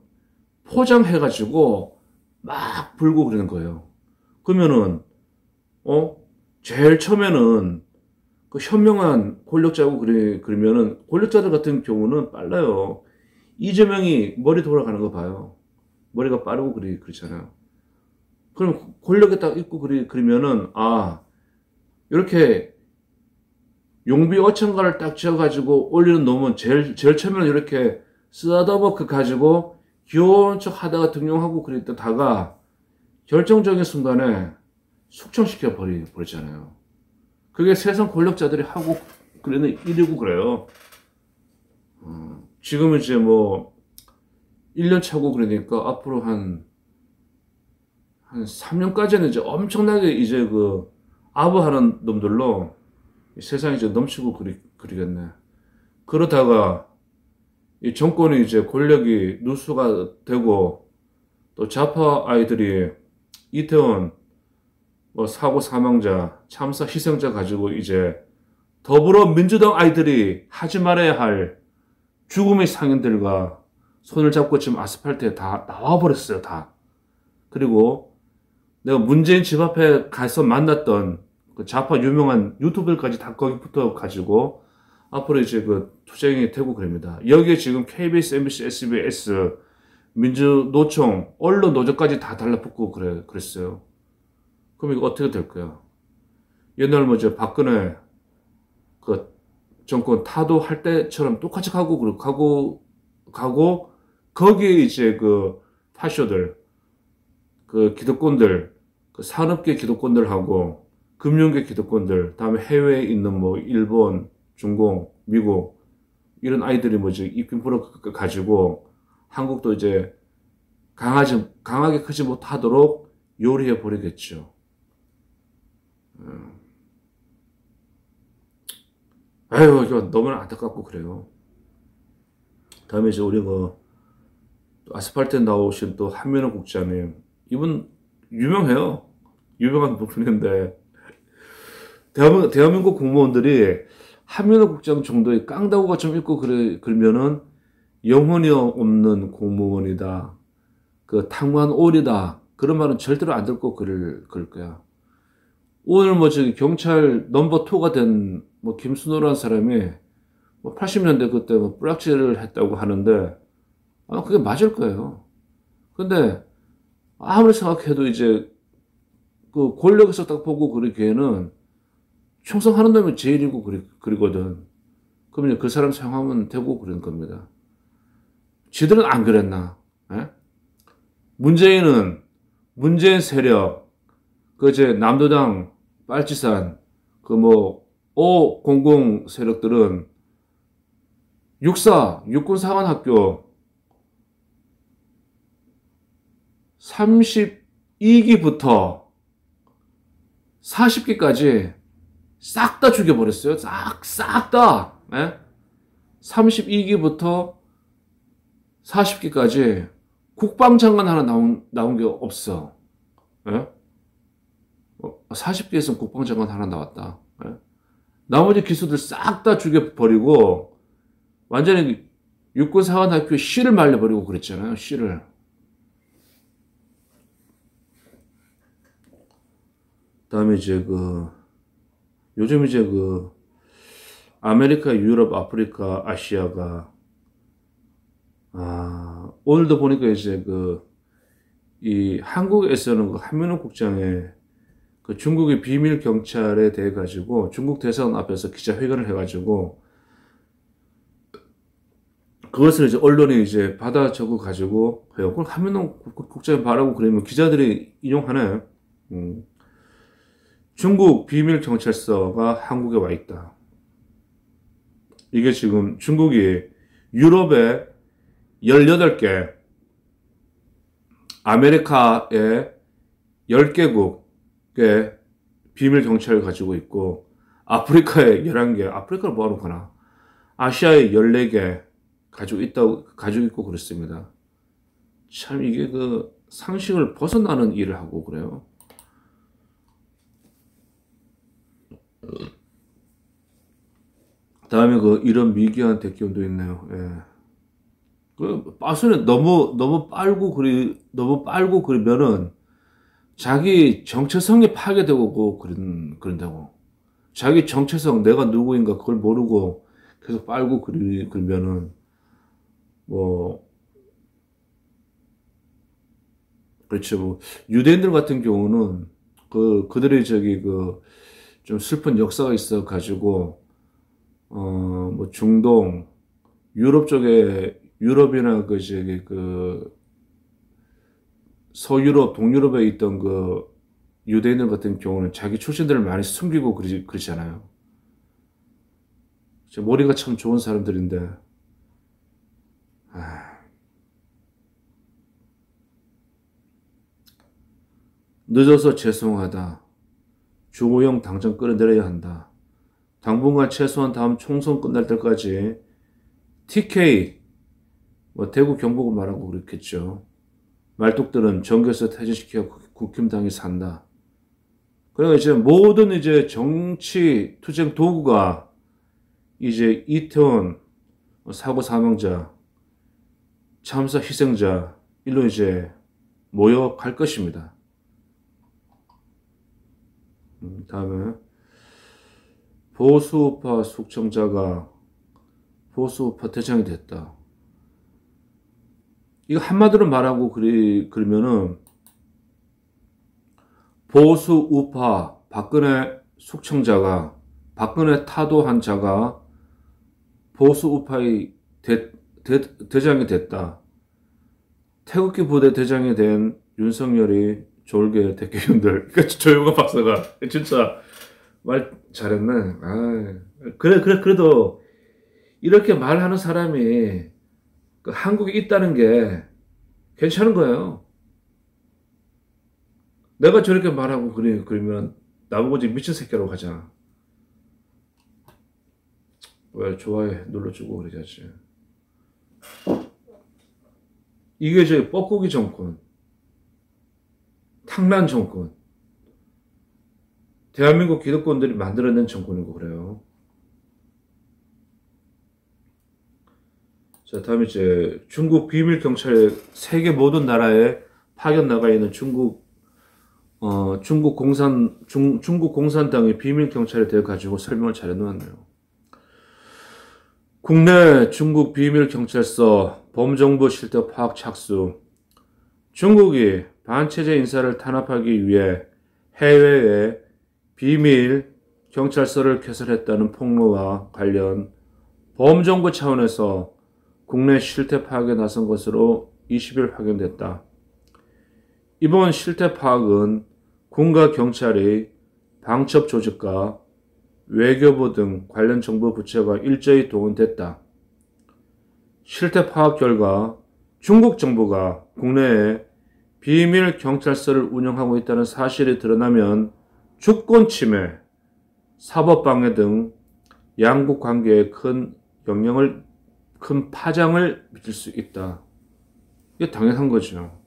포장해가지고, 막 불고 그러는 거예요. 그러면은, 제일 처음에는 그 현명한 권력자고 그러면은 권력자들 같은 경우는 빨라요. 이재명이 머리 돌아가는 거 봐요. 머리가 빠르고 그렇잖아요. 그럼 권력에 딱 있고 그러면은 이렇게 용비어천가를 딱 지어가지고 올리는 놈은 제일 처음에는 이렇게 쓰다더버크 가지고 귀여운 척 하다가 등용하고 그랬다가 결정적인 순간에 숙청시켜 버리잖아요. 그게 세상 권력자들이 하고 그러는 일이고 그래요. 지금은 이제 뭐 1년 차고 그러니까 앞으로 한 3년까지는 이제 엄청나게 이제 그 아부하는 놈들로 세상이 이제 넘치고 그러겠네. 그러다가 이 정권이 이제 권력이 누수가 되고 또 좌파 아이들이 이태원 뭐 사고 사망자, 참사 희생자 가지고 이제 더불어민주당 아이들이 하지 말아야 할 죽음의 상인들과 손을 잡고 지금 아스팔트에 다 나와버렸어요, 다. 그리고 내가 문재인 집 앞에 가서 만났던 그 좌파 유명한 유튜버들까지 다 거기 붙어 가지고 앞으로 이제 그 투쟁이 되고 그럽니다. 여기에 지금 KBS, MBC, SBS, 민주노총, 언론노조까지 다 달라붙고 그랬어요. 그럼 이거 어떻게 될 거야? 옛날 뭐 이제 박근혜 그 정권 타도할 때처럼 똑같이 가고 거기에 이제 그 파쇼들, 그 기득권들, 그 산업계 기득권들하고 금융계 기득권들, 다음에 해외에 있는 뭐 일본, 중공, 미국 이런 아이들이 뭐지 입김 불어 가지고 한국도 이제 강하게 크지 못하도록 요리해 버리겠죠. 이거 너무나 안타깝고 그래요. 다음에 이제 우리 아스팔트에 나오신 또 한민호 국장님, 이분 유명해요. 유명한 부분인데 대한민국 공무원들이 한민호 국장 정도의 깡다구가 좀 있고 그러면은 영혼이 없는 공무원이다. 그 탕만올이다. 그런 말은 절대로 안 듣고 그럴 거야. 오늘 뭐 저기 경찰 넘버 2가 된 뭐 김순호라는 사람이 뭐 80년대 그때 뭐 뿌락질을 했다고 하는데 그게 맞을 거예요. 근데 아무리 생각해도 이제 그 권력에서 딱 보고 그러기에는 충성하는 놈이 제일이고 그러거든. 그러면 그 사람 생각하면 되고 그런 겁니다. 지들은 안 그랬나? 에? 문재인 세력, 그 이제 남도당, 빨치산, 그 뭐 500 세력들은 육군사관학교 32기부터 40기까지 싹 다 죽여버렸어요. 싹 다. 32기부터 40기까지 국방장관 하나 나온 게 없어. 40기에서 국방장관 하나 나왔다. 나머지 기수들 싹 다 죽여버리고 완전히 육군사관학교 씨를 말려버리고 그랬잖아요. 씨를. 그다음에 이제 요즘 이제 아메리카, 유럽, 아프리카, 아시아가 오늘도 보니까 이제 이 한국에서는 한민호 국장에 중국의 비밀 경찰에 대해 가지고 중국 대사관 앞에서 기자회견을 해가지고 그것을 이제 언론이 이제 받아 적어 가지고 해요. 그걸 한민호 국장이 말하고 그러면 기자들이 인용하네. 중국 비밀 경찰서가 한국에 와 있다. 이게 지금 중국이 유럽에 18개, 아메리카에 10개국의 비밀 경찰을 가지고 있고, 아프리카에 11개, 아프리카를 뭐하러 가나? 아시아에 14개 가지고 있고 그렇습니다. 참 이게 상식을 벗어나는 일을 하고 그래요. 다음에 이런 미개한 대기업도 있네요. 예. 빠스는 너무 빨고 그러면은 자기 정체성이 파괴되고 그런다고. 자기 정체성, 내가 누구인가 그걸 모르고 계속 빨고 그러면은 그렇죠. 유대인들 같은 경우는 그들의 좀 슬픈 역사가 있어 가지고 중동, 유럽 쪽에 유럽이나 서유럽, 동유럽에 있던 유대인들 같은 경우는 자기 출신들을 많이 숨기고 그러잖아요. 머리가 참 좋은 사람들인데, 늦어서 죄송하다. 주호영 당장 끌어내려야 한다. 당분간 최소한 다음 총선 끝날 때까지 TK, 대구 경북을 말하고 그렇겠죠. 말뚝들은 정계에서 퇴진시켜 국힘당이 산다. 그러니까 이제 모든 이제 정치 투쟁 도구가 이제 이태원 사고 사망자, 참사 희생자 일로 이제 모여갈 것입니다. 다음에 보수우파 숙청자가 보수우파 대장이 됐다. 이거 한마디로 말하고 그러면은 보수우파 박근혜 숙청자가 박근혜 타도한 자가 보수우파의 대장이 됐다. 태극기 부대 대장이 된 윤석열이 졸개 대표님들, 그러니까 조용한 박사가 진짜 말 잘했네. 그래도 이렇게 말하는 사람이 한국에 있다는 게 괜찮은 거예요. 내가 저렇게 말하고 그러면 나보고 지금 미친 새끼라고 하잖아. 왜 좋아해 눌러주고 그러지. 이게 저희 뻐꾸기 정권, 탕난 정권, 대한민국 기득권들이 만들어낸 정권이고 그래요. 자, 다음에 이제 중국 비밀 경찰 세계 모든 나라에 파견 나가 있는 중국 공산당의 비밀 경찰에 대해 가지고 설명을 잘 해놓았네요. 국내 중국 비밀 경찰서 범정부 실태 파악 착수. 중국이 반체제 인사를 탄압하기 위해 해외에 비밀 경찰서를 개설했다는 폭로와 관련 범정부 차원에서 국내 실태 파악에 나선 것으로 20일 확인됐다. 이번 실태 파악은 군과 경찰의 방첩 조직과 외교부 등 관련 정부 부처가 일제히 동원됐다. 실태 파악 결과 중국 정부가 국내에 비밀 경찰서를 운영하고 있다는 사실이 드러나면 주권 침해, 사법 방해 등 양국 관계에 큰 파장을 미칠 수 있다. 이게 당연한 거죠.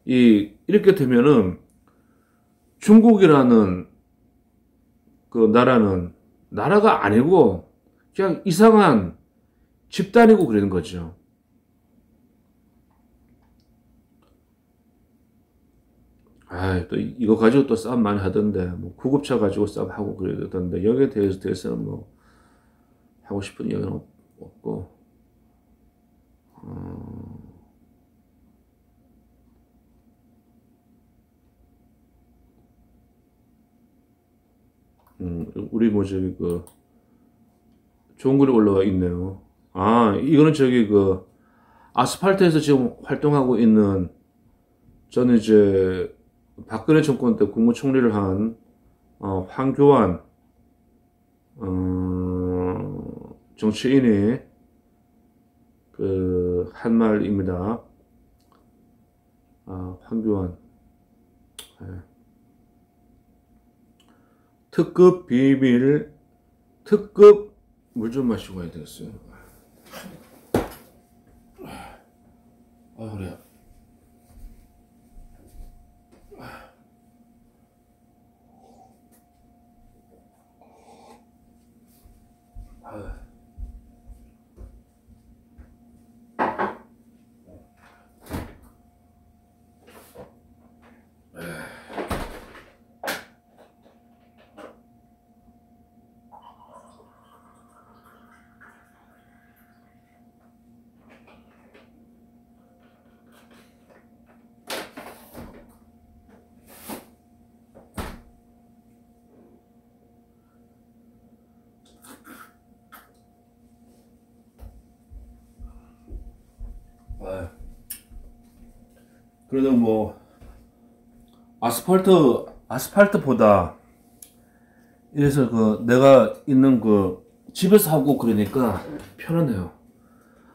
이렇게 되면은 중국이라는 나라는 나라가 아니고 그냥 이상한 집단이고 그러는 거죠. 또 이거 가지고 또 싸움 많이 하던데, 뭐 구급차 가지고 싸움하고 그러던데, 여기에 대해서는 뭐 하고 싶은 이야기는 없고, 우리 뭐 저기 좋은 글이 올라와 있네요. 이거는 저기 아스팔트에서 지금 활동하고 있는, 저는 이제 박근혜 정권 때 국무총리를 한 황교안 정치인이 한 말입니다. 황교안. 네. 특급 비밀, 특급 물 좀 마시고 가야 되겠어요. 그래요. 그래도 뭐 아스팔트보다 이래서 내가 있는 집에서 하고 그러니까 편하네요.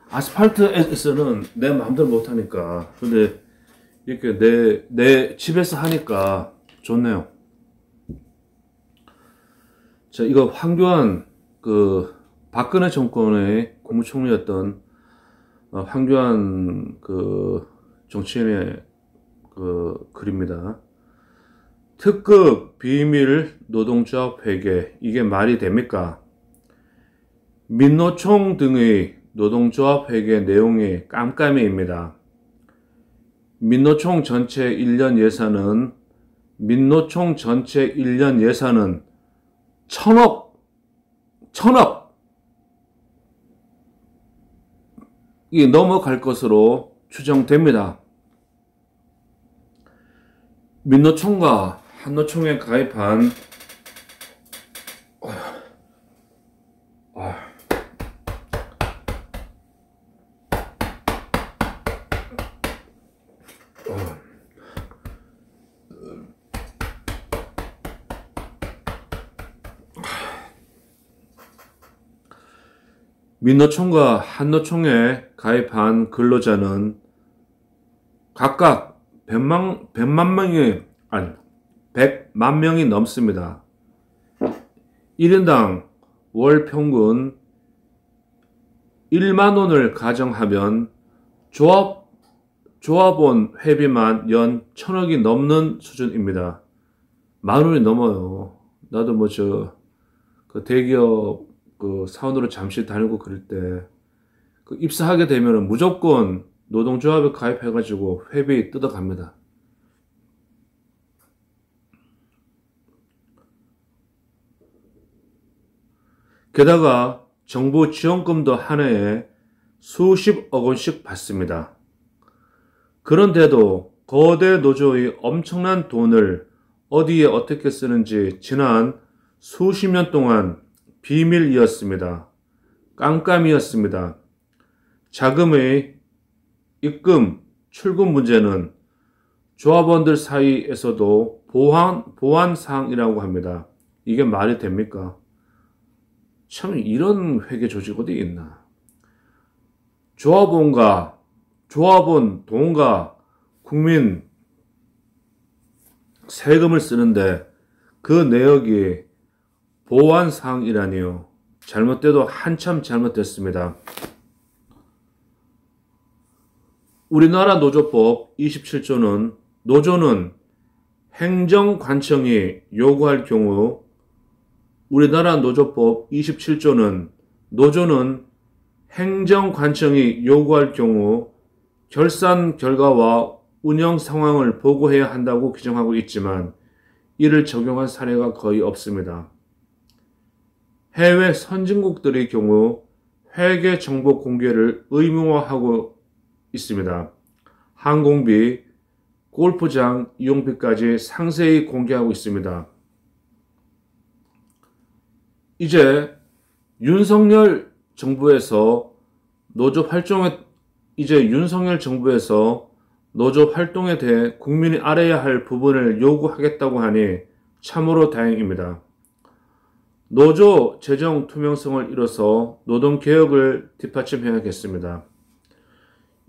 아스팔트에서는 내 마음대로 못 하니까. 근데 이렇게 내 집에서 하니까 좋네요. 자, 이거 황교안 박근혜 정권의 국무총리였던 황교안 정치인의 글입니다. 특급 비밀 노동조합 회계, 이게 말이 됩니까? 민노총 등의 노동조합 회계 내용이 깜깜이입니다. 민노총 전체 1년 예산은 1,000억 이 넘어갈 것으로 추정됩니다. 민노총과 한노총에 가입한 민노총과 한노총에 가입한 근로자는 각각 100만 명이 넘습니다. 1인당 월 평균 1만 원을 가정하면 조합원 회비만 연 1,000억이 넘는 수준입니다. 10,000원이 넘어요. 나도 뭐 대기업 사원으로 잠시 다니고 그럴 때 입사하게 되면 무조건 노동조합에 가입해가지고 회비 뜯어갑니다. 게다가 정부 지원금도 한 해에 수십억 원씩 받습니다. 그런데도 거대 노조의 엄청난 돈을 어디에 어떻게 쓰는지 지난 수십 년 동안 비밀이었습니다. 깜깜이었습니다. 자금의 입금, 출금 문제는 조합원들 사이에서도 보안 사항이라고 합니다. 이게 말이 됩니까? 참, 이런 회계 조직 어디 있나? 조합원 돈과 국민 세금을 쓰는데 그 내역이 보안 사항이라니요. 잘못돼도 한참 잘못됐습니다. 우리나라 노조법 27조는 노조는 행정관청이 요구할 경우, 우리나라 노조법 27조는 노조는 행정관청이 요구할 경우 결산 결과와 운영 상황을 보고해야 한다고 규정하고 있지만 이를 적용한 사례가 거의 없습니다. 해외 선진국들의 경우 회계 정보 공개를 의무화하고 있습니다. 항공비, 골프장 이용비까지 상세히 공개하고 있습니다. 이제 윤석열 정부에서 노조 활동에 대해 국민이 알아야 할 부분을 요구하겠다고 하니 참으로 다행입니다. 노조 재정 투명성을 이뤄서 노동개혁을 뒷받침해야겠습니다.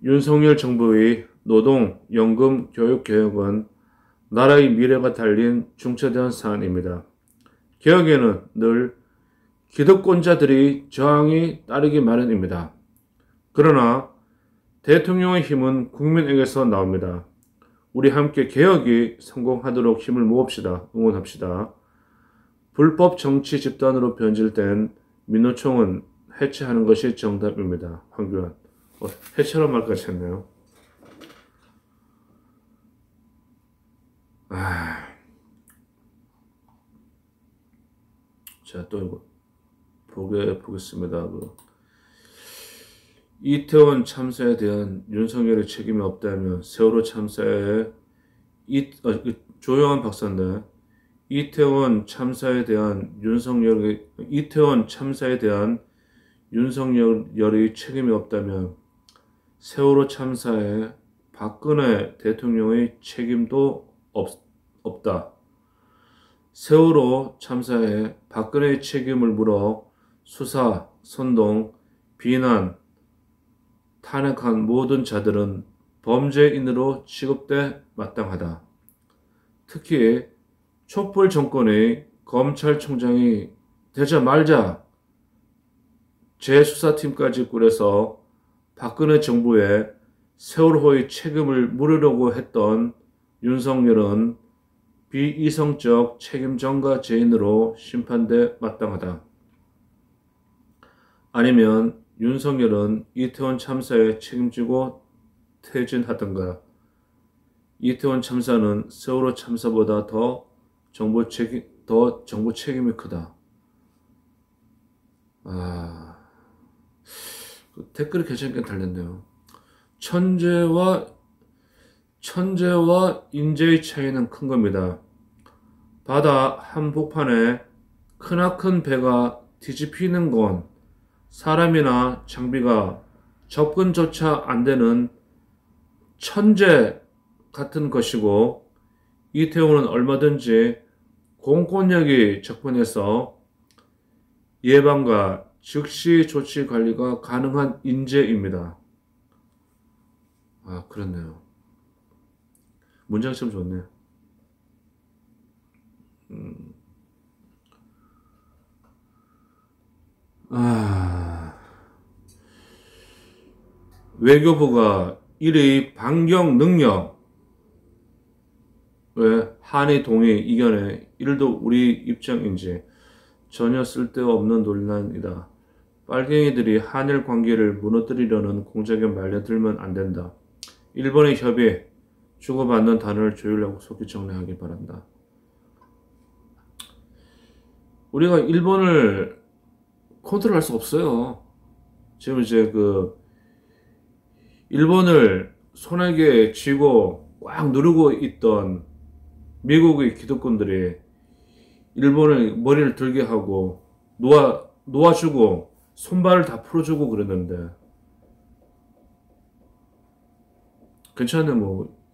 윤석열 정부의 노동, 연금, 교육 개혁은 나라의 미래가 달린 중차대한 사안입니다. 개혁에는 늘 기득권자들의 저항이 따르기 마련입니다. 그러나 대통령의 힘은 국민에게서 나옵니다. 우리 함께 개혁이 성공하도록 힘을 모읍시다. 응원합시다. 불법 정치 집단으로 변질된 민노총은 해체하는 것이 정답입니다. 황교안. 해체란 말까지 했네요. 자, 또 보겠습니다. 이태원 참사에 대한 윤석열의 책임이 없다면 세월호 참사에 조영환 박사인데 이태원 참사에 대한 윤석열의 책임이 없다면 세월호 참사에 박근혜 대통령의 책임도 없다. 세월호 참사에 박근혜의 책임을 물어 수사, 선동, 비난, 탄핵한 모든 자들은 범죄인으로 취급돼 마땅하다. 특히 촛불 정권의 검찰총장이 되자 말자 재수사팀까지 꾸려서 박근혜 정부의 세월호의 책임을 물으려고 했던 윤석열은 비이성적 책임 전가 죄인으로 심판돼 마땅하다. 아니면 윤석열은 이태원 참사에 책임지고 퇴진하던가. 이태원 참사는 세월호 참사보다 더 정부 책임이 크다. 댓글이 괜찮게 달렸네요. 천재와 인재의 차이는 큰 겁니다. 바다 한복판에 크나큰 배가 뒤집히는 건 사람이나 장비가 접근조차 안 되는 천재 같은 것이고, 이태원은 얼마든지 공권력이 접근해서 예방과 즉시 조치 관리가 가능한 인재입니다. 그렇네요. 문장 참 좋네. 외교부가 이의 반경 능력, 왜 한의 동의 이견에 이들도 우리 입장인지 전혀 쓸데없는 논란이다. 빨갱이들이 한일 관계를 무너뜨리려는 공작에 말려들면 안 된다. 일본의 협의, 주고받는 단어를 조율하고 속히 정리하기 바란다. 우리가 일본을 컨트롤할 수 없어요. 지금 이제 일본을 손에게 쥐고 꽉 누르고 있던 미국의 기득권들이 일본의 머리를 들게 하고 놓아주고 손발을 다 풀어주고 그랬는데, 괜찮네.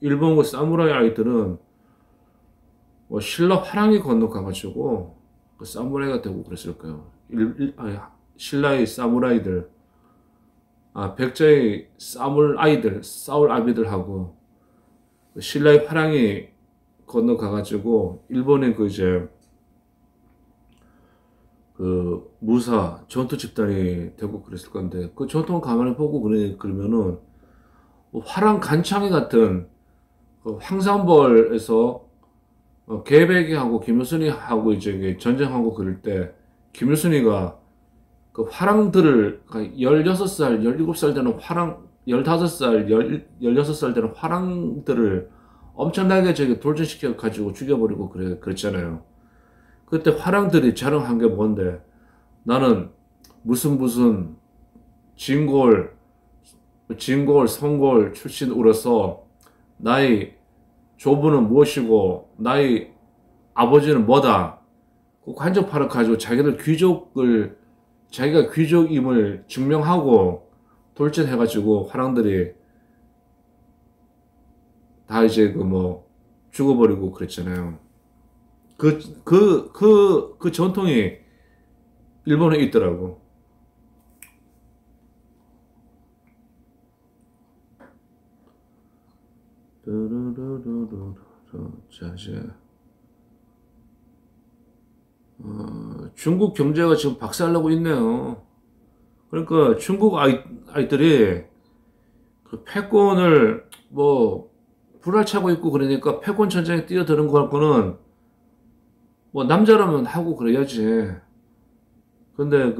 일본 그 사무라이 아이들은 신라 화랑이 건너가가지고 그 사무라이가 되고 그랬을 거예요. 신라의 사무라이들, 백자의 싸울 아비들하고 신라의 화랑이 건너가가지고 일본의 무사 전투 집단이 되고 그랬을 건데, 그 전통을 가만히 보고 그러면은 화랑 간창이 같은 황산벌에서 개백이하고 김효순이하고 이제 전쟁하고 그럴 때 김효순이가 그 화랑들을 16살, 17살 되는 15살, 16살 되는 화랑들을 엄청나게 저기 돌진시켜 가지고 죽여버리고 그랬잖아요. 그때 화랑들이 자랑한 게 뭔데? 나는 무슨 진골, 성골 출신으로서 나의 조부는 무엇이고 나의 아버지는 뭐다. 그 한정판을 가지고 자기가 귀족임을 증명하고 돌진해가지고 화랑들이 다 이제 죽어버리고 그랬잖아요. 그 전통이 일본에 있더라고. 자, 이제, 중국 경제가 지금 박살나고 있네요. 그러니까 중국 아이들이 그 패권을 불알차고 있고 그러니까 패권 전쟁에 뛰어드는 거는 남자라면 하고 그래야지. 근데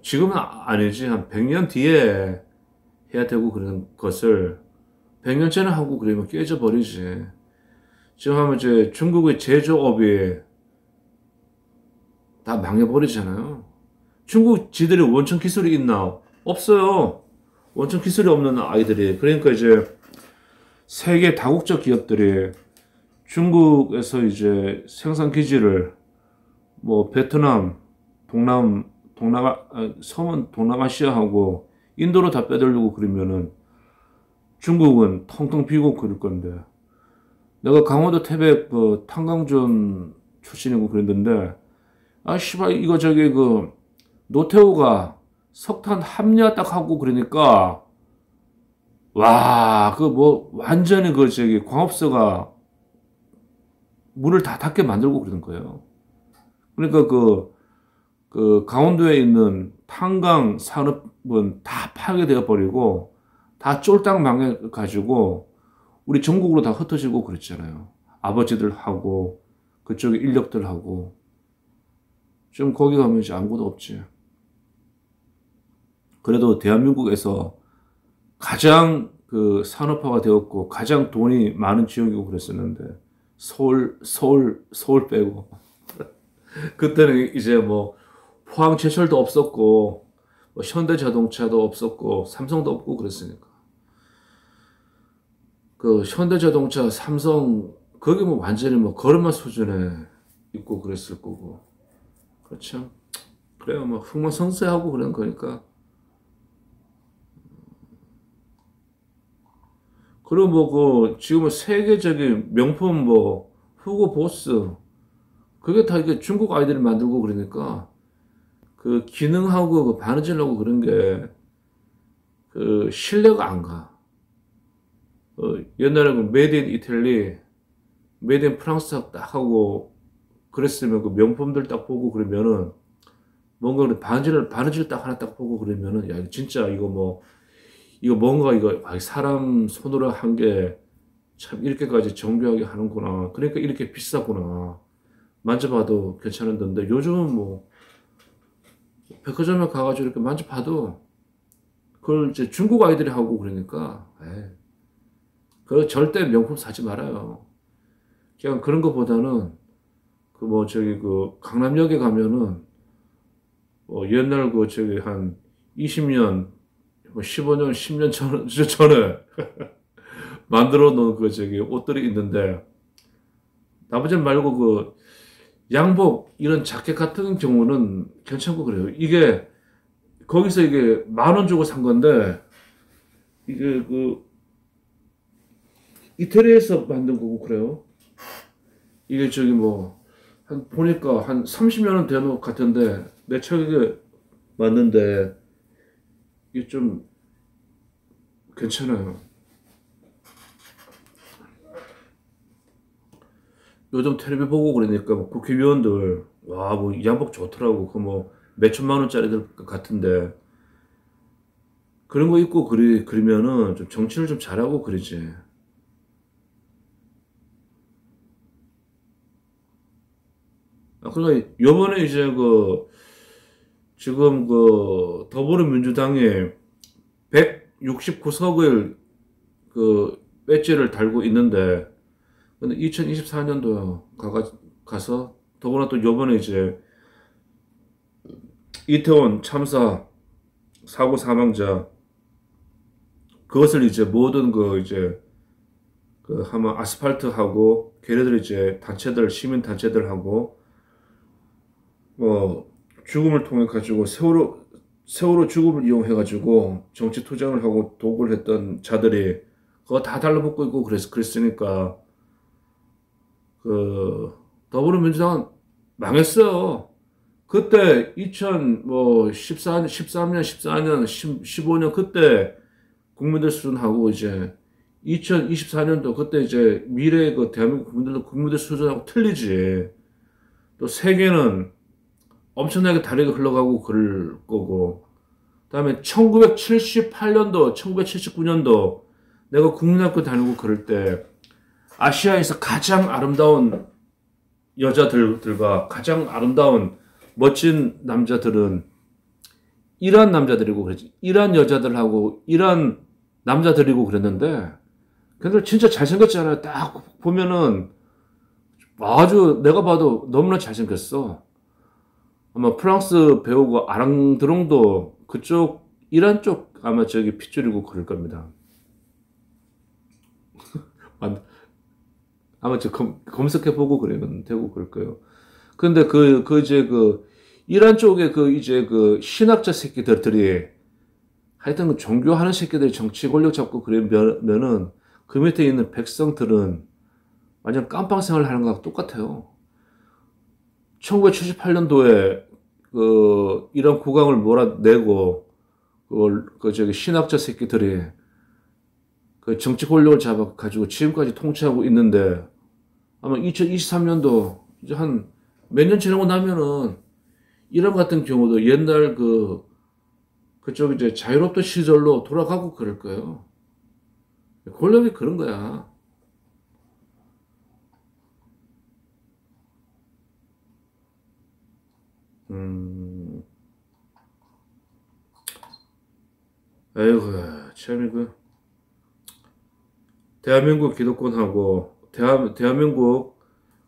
지금은 아니지. 한 100년 뒤에 해야 되고 그런 것을 100년째는 하고 그러면 깨져버리지. 지금 하면 이제 중국의 제조업이 다 망해버리잖아요. 중국 지들이 원천 기술이 있나? 없어요. 원천 기술이 없는 아이들이. 그러니까 이제 세계 다국적 기업들이 중국에서 이제 생산 기지를 베트남, 섬은 동남아시아하고 인도로 다 빼들려고 그러면은 중국은 텅텅 비고 그럴 건데. 내가 강원도 태백 탄광전 출신이고 그랬는데, 씨발, 이거 노태우가 석탄 합리화 딱 하고 그러니까, 와, 완전히 광업소가 문을 다 닫게 만들고 그러는 거예요. 그러니까 강원도에 있는 탄광 산업은 다 파괴되어 버리고, 다 쫄딱 망해가지고, 우리 전국으로 다 흩어지고 그랬잖아요. 아버지들하고, 그쪽에 인력들하고. 지금 거기 가면 이제 아무것도 없지. 그래도 대한민국에서 가장 산업화가 되었고, 가장 돈이 많은 지역이고 그랬었는데, 서울 빼고. 그때는 이제 포항제철도 없었고, 현대자동차도 없었고, 삼성도 없고 그랬으니까. 현대자동차, 삼성, 거기 완전히 걸음마 수준에 있고 그랬을 거고. 그렇죠. 그래요. 흥망성쇠하고 그런 거니까. 그리고 지금은 세계적인 명품 후고 보스. 그게 다 이게 중국 아이들이 만들고 그러니까, 기능하고 바느질하고 그런 게, 신뢰가 안 가. 옛날에 메이드 인 이탈리, 메이드 인 프랑스 딱 하고 그랬으면 명품들 딱 보고 그러면은 뭔가 바느질 딱 하나 딱 보고 그러면은 야, 진짜 이거 뭔가 사람 손으로 한 게 참 이렇게까지 정교하게 하는구나. 그러니까 이렇게 비싸구나. 만져봐도 괜찮은데 요즘은 백화점에 가가지고 이렇게 만져봐도 그걸 이제 중국 아이들이 하고 그러니까 그 절대 명품 사지 말아요. 그냥 그런 것보다는 강남역에 가면은 옛날 한 20년 15년 10년 전에 만들어 놓은 옷들이 있는데 나머지 말고 양복 이런 자켓 같은 경우는 괜찮고 그래요. 이게 거기서 이게 10,000원 주고 산 건데 이게 이태리에서 만든 거고 그래요. 이게 보니까 한 30년 은 된 옷 같은데 내 체격에 맞는데 이게 좀 괜찮아요. 요즘 텔레비 보고 그러니까 국회의원들 와 이 양복 좋더라고. 몇천만 원짜리들 같은데 그런 거 입고 그러면은 좀 정치를 좀 잘하고 그러지. 그러니까 요번에 이제 지금 더불어민주당에 69석을 그 배지를 달고 있는데, 근데 2024년도 가서 더구나 또 요번에 이제 이태원 참사 사고 사망자 그것을 이제 모든 그 이제 그 아마 아스팔트하고 걔네들 이제 단체들 시민 단체들하고 뭐 죽음을 통해 가지고 세월호 죽음을 이용해 가지고 정치 투쟁을 하고 도구를 했던 자들이 그거 다 달라붙고 있고 그랬으니까 그 더불어민주당은 망했어요. 그때 13년, 14년, 15년 그때 국민들 수준하고 이제 2024년도 그때 이제 미래의 그 대한민국 국민들 수준하고 틀리지. 또 세계는 엄청나게 다르게 흘러가고 그럴 거고. 그다음에 1978년도, 1979년도 내가 국민학교 다니고 그럴 때 아시아에서 가장 아름다운 여자들과 가장 아름다운 멋진 남자들은 이란 남자들이고 그랬지. 이란 여자들하고 이란 남자들이고 그랬는데 근데 진짜 잘생겼잖아요. 딱 보면은 아주 내가 봐도 너무나 잘생겼어. 아마 프랑스 배우고 아랑드롱도 그쪽 이란 쪽 아마 저기 핏줄이고 그럴 겁니다. 아마 저 검색해보고 그러면 되고 그럴 거예요. 근데 이제 이란 쪽에 이제 신학자 새끼들이 하여튼 종교하는 새끼들이 정치 권력 잡고 그러면은 그 밑에 있는 백성들은 완전 깜빵 생활을 하는 거랑 똑같아요. 1978년도에 이란 국왕을 몰아내고 저기 신학자 새끼들이 그 정치 권력을 잡아가지고 지금까지 통치하고 있는데 아마 2023년도 이제 한 몇 년 지나고 나면은 이란 같은 경우도 옛날 그쪽 이제 자유롭던 시절로 돌아가고 그럴 거예요. 권력이 그런 거야. 에이구, 참 대한민국 기득권하고 대한민국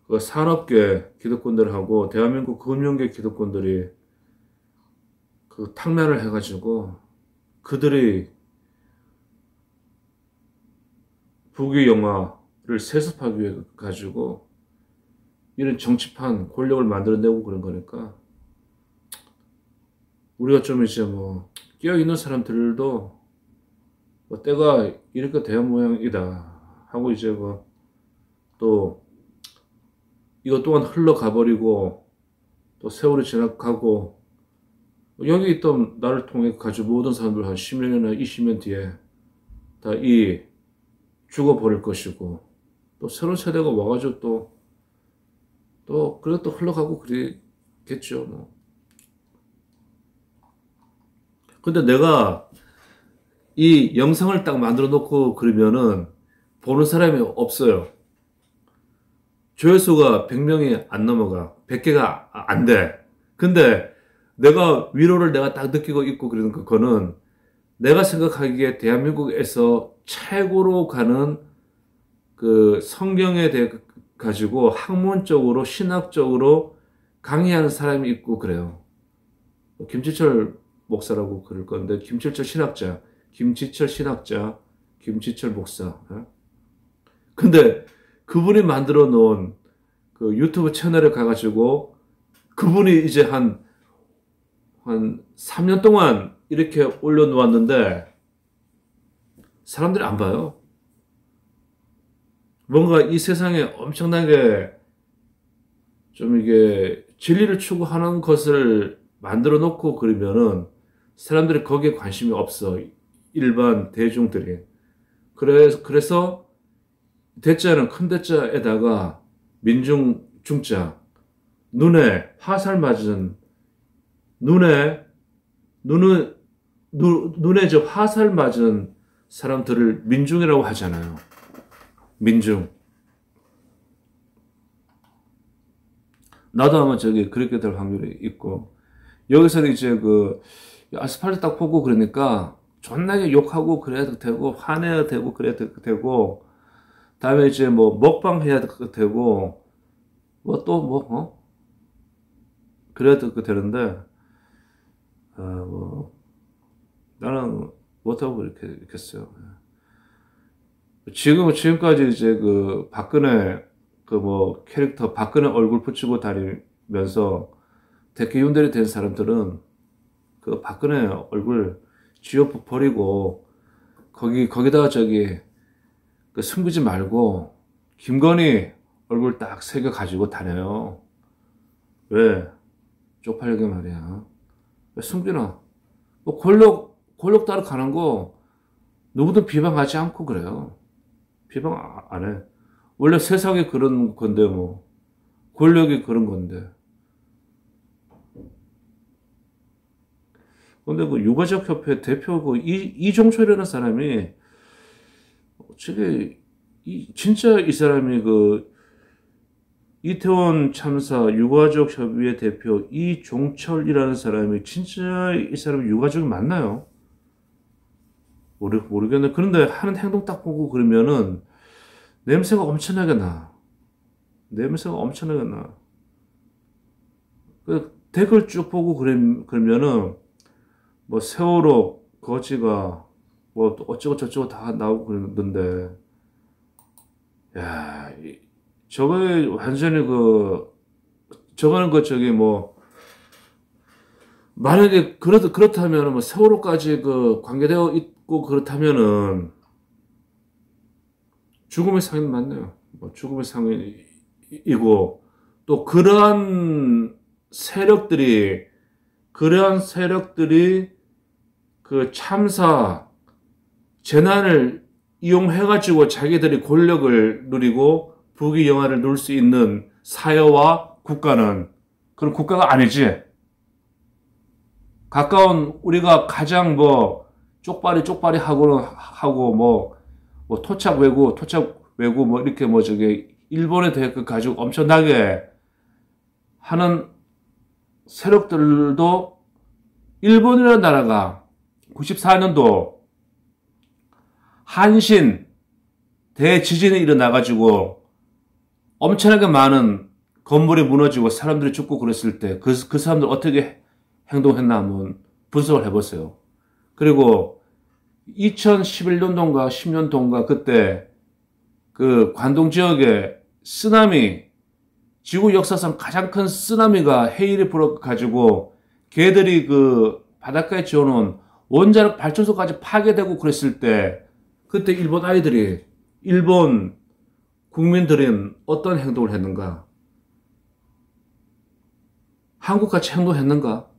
그 산업계 기득권들하고 대한민국 금융계 기득권들이 그 탕면을 해가지고 그들이 북의 영화를 세습하기 위해 가지고 이런 정치판 권력을 만들어내고 그런 거니까 우리가 좀 이제 뭐 끼어있는 사람들도 뭐 때가 이렇게 된 모양이다 하고 이제 또 이것 또한 흘러가 버리고 또 세월이 지나가고 여기 있던 나를 통해 가지고 모든 사람들 한 10몇 년이나 20년 뒤에 다 죽어버릴 것이고 또 새로운 세대가 와가지고 또 그래 또 흘러가고 그러겠죠 뭐. 근데 내가 이 영상을 딱 만들어 놓고 그러면은 보는 사람이 없어요. 조회수가 100명이 안 넘어가. 100개가 안 돼. 근데 내가 위로를 내가 딱 느끼고 있고 그러는 그거는 내가 생각하기에 대한민국에서 최고로 가는 그 성경에 대해 가지고 학문적으로 신학적으로 강의하는 사람이 있고 그래요. 김지철 목사라고 그럴 건데 김지철 신학자, 김지철 목사. 근데 그분이 만들어 놓은 그 유튜브 채널에 가가지고 그분이 이제 한 3년 동안 이렇게 올려놓았는데 사람들이 안 봐요. 뭔가 이 세상에 엄청나게 좀 이게 진리를 추구하는 것을 만들어 놓고 그러면은 사람들이 거기에 관심이 없어. 일반 대중들이. 그래서 대자는 큰 대자에다가 민중 중자 눈에 화살 맞은 눈에 저 화살 맞은 사람들을 민중이라고 하잖아요. 민중. 나도 아마 저기 그렇게 될 확률이 있고 여기서 이제 아스팔트 딱 보고 그러니까 존나게 욕하고 그래도 되고, 화내야 되고, 그래도 되고, 다음에 이제 뭐, 먹방 해야 되고, 뭐 또 뭐, 그래도 되는데, 뭐, 나는 못하고 이렇게, 했어요. 지금까지 이제 그 박근혜, 그 뭐, 캐릭터, 박근혜 얼굴 붙이고 다니면서 대기윤들이 된 사람들은 그 박근혜 얼굴 지워프 버리고, 거기다가 그 숨기지 말고, 김건희 얼굴 딱 새겨 가지고 다녀요. 왜? 쪽팔리게 말이야. 왜 숨기나? 뭐 권력 따라 가는 거 누구든 비방하지 않고 그래요. 비방 안 해. 원래 세상에 그런 건데 뭐. 권력이 그런 건데. 근데 그 유가족 협회 대표 그 이종철이라는 사람이 진짜 이 사람이 그 이태원 참사 유가족 협의회 대표 이종철이라는 사람이 진짜 이 사람이 유가족이 맞나요? 모르겠네. 그런데 하는 행동 딱 보고 그러면은 냄새가 엄청나게 나. 냄새가 엄청나게 나. 그 댓글 쭉 보고 그러면은 뭐 세월호 거지가 뭐 어쩌고 저쩌고 다 나오고 그러는데, 야, 저거 완전히 저거는 뭐 만약에 그렇다면 뭐 세월호까지 관계되어 있고 그렇다면은 죽음의 상인 맞네요. 뭐 죽음의 상인이고, 또 그러한 세력들이 그 참사 재난을 이용해가지고 자기들이 권력을 누리고 부귀영화를 누릴 수 있는 사회와 국가는 그런 국가가 아니지. 가까운 우리가 가장 뭐 쪽발이 하고 뭐 토착 외구 뭐 이렇게 뭐 일본에 대해 가지고 엄청나게 하는 세력들도, 일본이라는 나라가 94년도 한신 대지진이 일어나가지고 엄청나게 많은 건물이 무너지고 사람들이 죽고 그랬을 때 그 사람들 어떻게 행동했나 한번 분석을 해보세요. 그리고 2011년도인가 10년도인가 그때 그 관동 지역에 쓰나미, 지구 역사상 가장 큰 쓰나미가 해일이 불어가지고 걔들이 그 바닷가에 지어놓은 원자력 발전소까지 파괴되고 그랬을 때, 그때 일본 국민들은 어떤 행동을 했는가? 한국같이 행동했는가?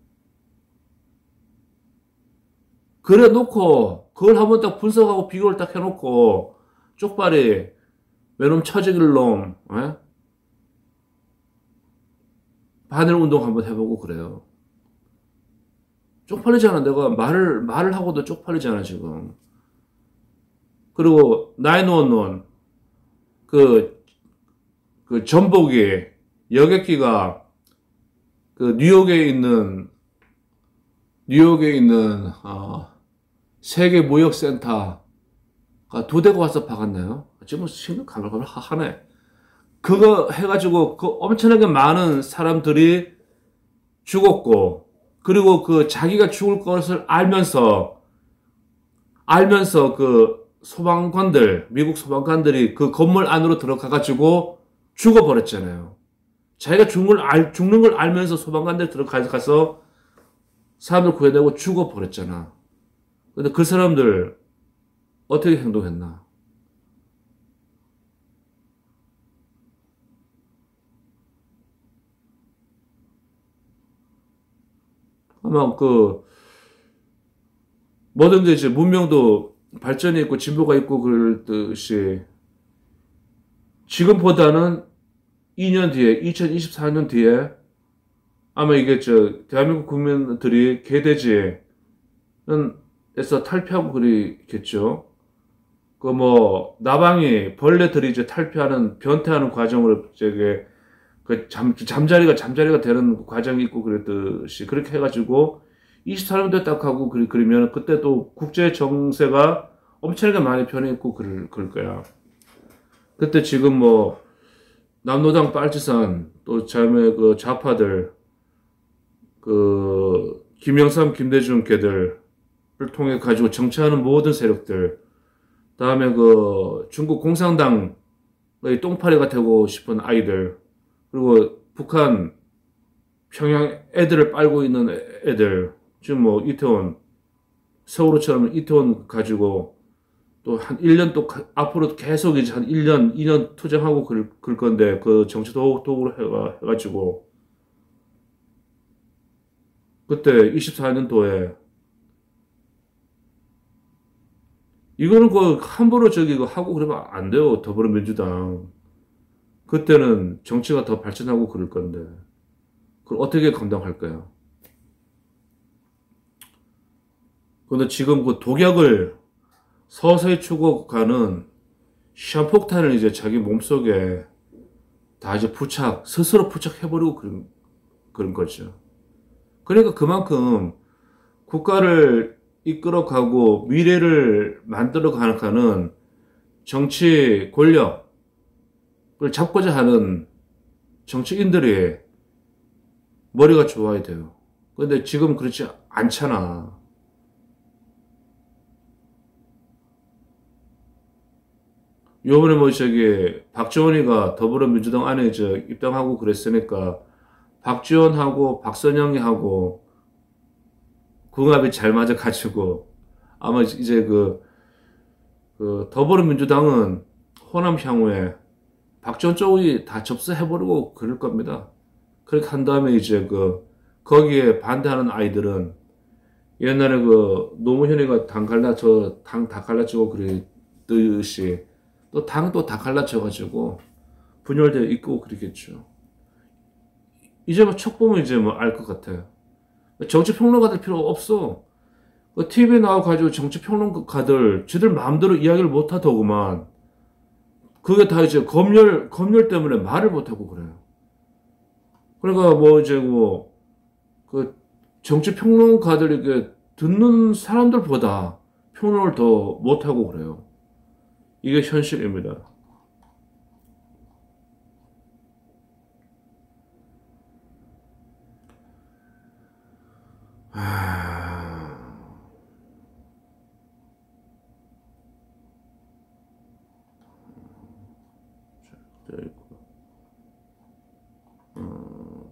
그래 놓고 그걸 한번 딱 분석하고 비교를 딱 해놓고 쪽발이 외놈 처지길 놈, 반일 운동 한번 해보고 그래요. 쪽팔리잖아. 내가 말을 하고도 쪽팔리잖아 지금. 그리고 911 그 전복이 여객기가 그 뉴욕에 있는 세계 무역센터가 2대가 와서 박았나요? 지금 신경 가물가물하네. 그거 해가지고 그 엄청나게 많은 사람들이 죽었고, 그리고 그 자기가 죽을 것을 알면서 그 미국 소방관들이 그 건물 안으로 들어가가지고 죽어버렸잖아요. 자기가 죽는 걸 알면서 소방관들 들어가서 사람들 구해내고 죽어버렸잖아. 근데 그 사람들 어떻게 행동했나? 아마 뭐든지 이제 문명도 발전이 있고 진보가 있고 그럴 듯이 지금보다는 2년 뒤에, 2024년 뒤에 아마 이게 대한민국 국민들이 개돼지에서 탈피하고 그러겠죠. 나방이 벌레들이 이제 탈피하는, 변태하는 과정으로 잠자리가 되는 과정이 있고 그랬듯이, 그렇게 해가지고 24년도에 딱 하고 그러면 그때 또 국제 정세가 엄청나게 많이 변했고 그럴 거야. 그때 지금 뭐 남노당 빨치산 또 자매 그 좌파들 그 김영삼 김대중 걔들을 통해 가지고 정치하는 모든 세력들 다음에 그 중국 공산당의 똥파리가 되고 싶은 아이들 그리고 북한 평양 애들을 빨고 있는 애들 지금 뭐 이태원 서울처럼 이태원 가지고 또 한 1년 또 앞으로 계속 이제 한 1년 2년 투쟁하고 그럴 건데 그 정치 도구로 해가지고 그때 24년도에 이거는 그 함부로 저기 하고 그러면 안 돼요. 더불어민주당 그때는 정치가 더 발전하고 그럴 건데 그걸 어떻게 감당할까요? 근데 지금 그 독약을 서서히 죽어가는 시한폭탄을 이제 자기 몸속에 다 이제 스스로 부착해버리고 그런 거죠. 그러니까 그만큼 국가를 이끌어가고 미래를 만들어가는 정치 권력을 잡고자 하는 정치인들이 머리가 좋아야 돼요. 근데 지금 그렇지 않잖아. 요번에 뭐 저기 박지원이가 더불어민주당 안에 입당하고 그랬으니까 박지원하고 박선영이하고 궁합이 잘 맞아가지고 아마 이제 그 더불어민주당은 호남 향후에 박지원 쪽이 다 접수해버리고 그럴 겁니다. 그렇게 한 다음에 이제 거기에 반대하는 아이들은 옛날에 노무현이가 당 다 갈라치고 그랬듯이 또 당도 다 갈라쳐가지고 분열되어 있고 그러겠죠. 이제 뭐 척 보면 이제 뭐 알 것 같아요. 정치평론가들 필요 없어. TV에 나와가지고 정치평론가들 지들 마음대로 이야기를 못하더구만. 그게 다 이제 검열 때문에 말을 못하고 그래요. 그러니까 뭐 이제 그 정치평론가들이 듣는 사람들보다 평론을 더 못하고 그래요. 이게 현실입니다.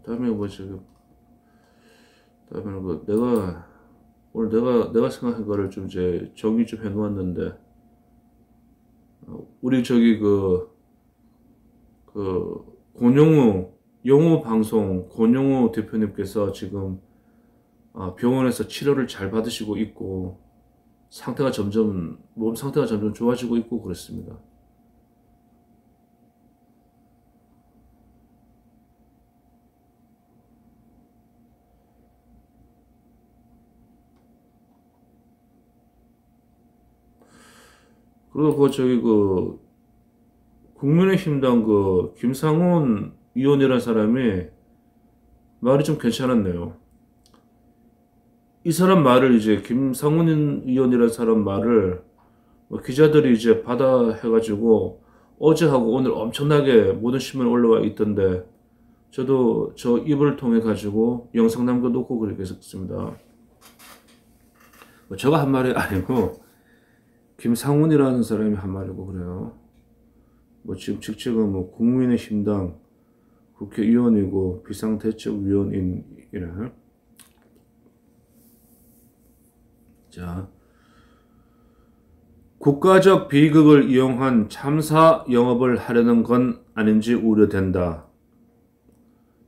다음에 뭐 다음에 오늘 내가 생각한 거를 좀 이제 정리 좀 해놓았는데 우리 영호 방송 권영우 대표님께서 지금 병원에서 치료를 잘 받으시고 있고 몸 상태가 점점 좋아지고 있고 그렇습니다. 그리고 국민의힘당 김상훈 의원이라는 사람이 말이 좀 괜찮았네요. 이 사람 말을 이제 김상훈 의원이라는 사람 말을 기자들이 이제 받아 해가지고 어제하고 오늘 엄청나게 모든 신문에 올라와 있던데 저도 저 입을 통해 가지고 영상 남겨놓고 그렇게 했습니다. 저가 한 말이 아니고 김상훈이라는 사람이 한 말이고 그래요. 지금 직책은 국민의힘당 국회의원이고 비상대책위원이래. 자, 국가적 비극을 이용한 참사 영업을 하려는 건 아닌지 우려된다.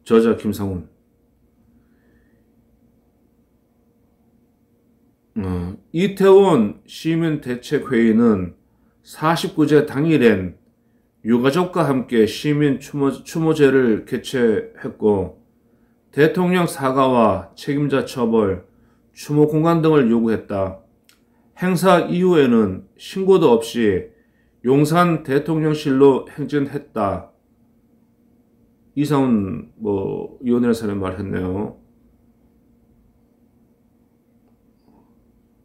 저자 김상훈. 이태원 시민대책회의는 49제 당일엔 유가족과 함께 시민 추모제를 개최했고 대통령 사과와 책임자 처벌, 추모 공간 등을 요구했다. 행사 이후에는 신고도 없이 용산 대통령실로 행진했다. 이상훈 의원이라는 사람이 말했네요.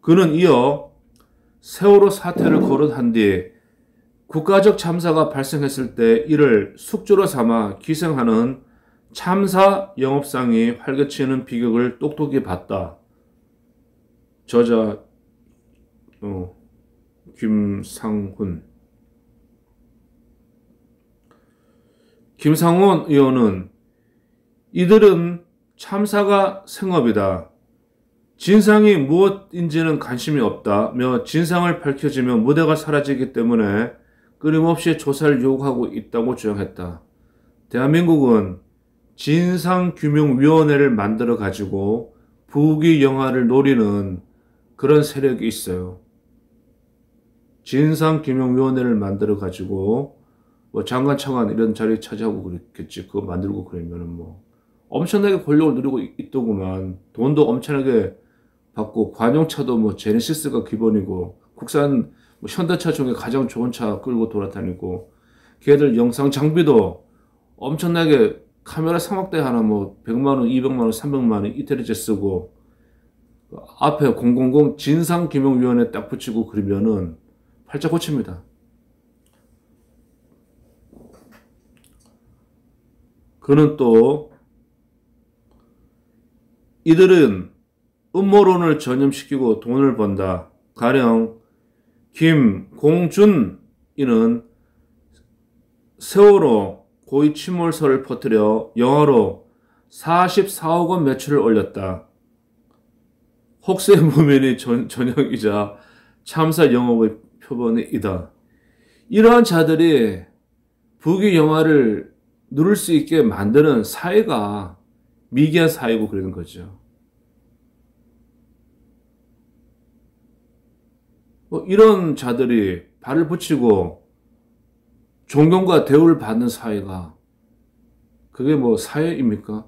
그는 이어 세월호 사태를 거론한 뒤 국가적 참사가 발생했을 때 이를 숙주로 삼아 기생하는 참사 영업상이 활개치는 비극을 똑똑히 봤다. 저자 김상훈 의원은 이들은 참사가 생업이다. 진상이 무엇인지는 관심이 없다며 진상을 밝혀지면 무대가 사라지기 때문에 끊임없이 조사를 요구하고 있다고 주장했다. 대한민국은 진상규명위원회를 만들어 가지고 부귀영화를 노리는 그런 세력이 있어요. 진상규명위원회를 만들어 가지고 뭐 장관 차관 이런 자리 차지하고 그랬겠지. 그거 만들고 그러면은 뭐 엄청나게 권력을 누리고 있더구만. 돈도 엄청나게 받고 관용차도 뭐 제네시스가 기본이고 국산 뭐 현대차 중에 가장 좋은 차 끌고 돌아다니고 걔들 영상 장비도 엄청나게 카메라 삼각대 하나 뭐 100만원, 200만원, 300만원 이태리제 쓰고 앞에 000 진상규명위원회 딱 붙이고 그러면은 팔자 고칩니다. 그는 또 이들은 음모론을 전염시키고 돈을 번다. 가령 김공준 이는 세월호 고의 침몰설을 퍼뜨려 영화로 44억 원 매출을 올렸다. 혹세 무민의 전형이자 참사 영업의 표본이다. 이러한 자들이 부귀영화를 누릴 수 있게 만드는 사회가 미개한 사회고 그러는 거죠. 이런 자들이 발을 붙이고 존경과 대우를 받는 사회가 그게 뭐 사회입니까?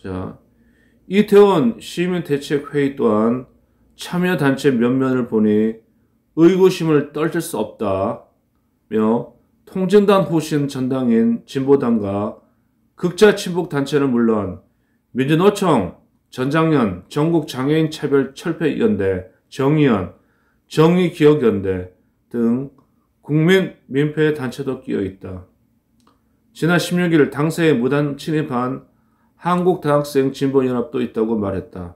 자, 이태원 시민대책회의 또한 참여단체 면면을 보니 의구심을 떨칠 수 없다며 통진단 후신 전당인 진보당과 극자 친북단체는 물론 민주노총, 전장년, 전국장애인 차별 철폐연대, 정의연, 정의기억연대 등 국민 민폐 단체도 끼어 있다. 지난 16일 당사에 무단 침입한 한국대학생 진보연합도 있다고 말했다.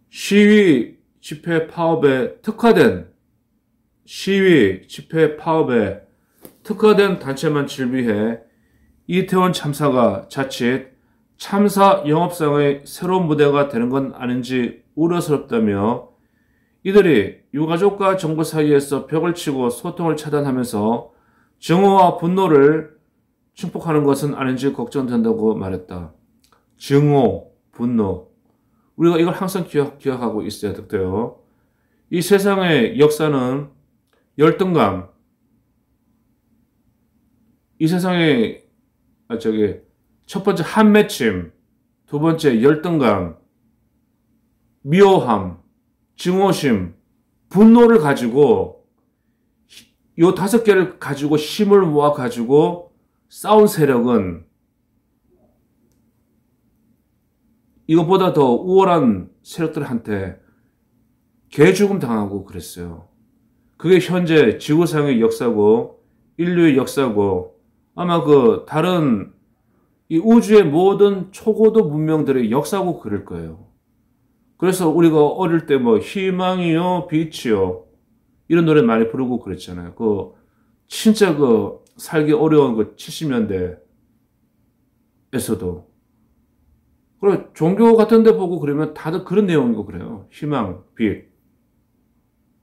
시위 집회 파업에 특화된 단체만 질비해 이태원 참사가 자칫 참사 영업상의 새로운 무대가 되는 건 아닌지 우려스럽다며 이들이 유가족과 정부 사이에서 벽을 치고 소통을 차단하면서 증오와 분노를 증폭하는 것은 아닌지 걱정된다고 말했다. 증오, 분노. 우리가 이걸 항상 기억하고 있어야 돼요. 이 세상의 역사는 열등감, 이 세상의 첫 번째 한맺힘, 두 번째 열등감, 미워함, 증오심, 분노를 가지고 요 5개를 가지고 힘을 모아 가지고 싸운 세력은 이것보다 더 우월한 세력들한테 개죽음 당하고 그랬어요. 그게 현재 지구상의 역사고 인류의 역사고 아마 다른 이 우주의 모든 초고도 문명들의 역사고 그럴 거예요. 그래서 우리가 어릴 때 뭐 희망이요 빛이요 이런 노래 많이 부르고 그랬잖아요. 진짜 살기 어려운 70년대에서도 그래 종교 같은 데 보고 그러면 다들 그런 내용이고 그래요. 희망, 빛,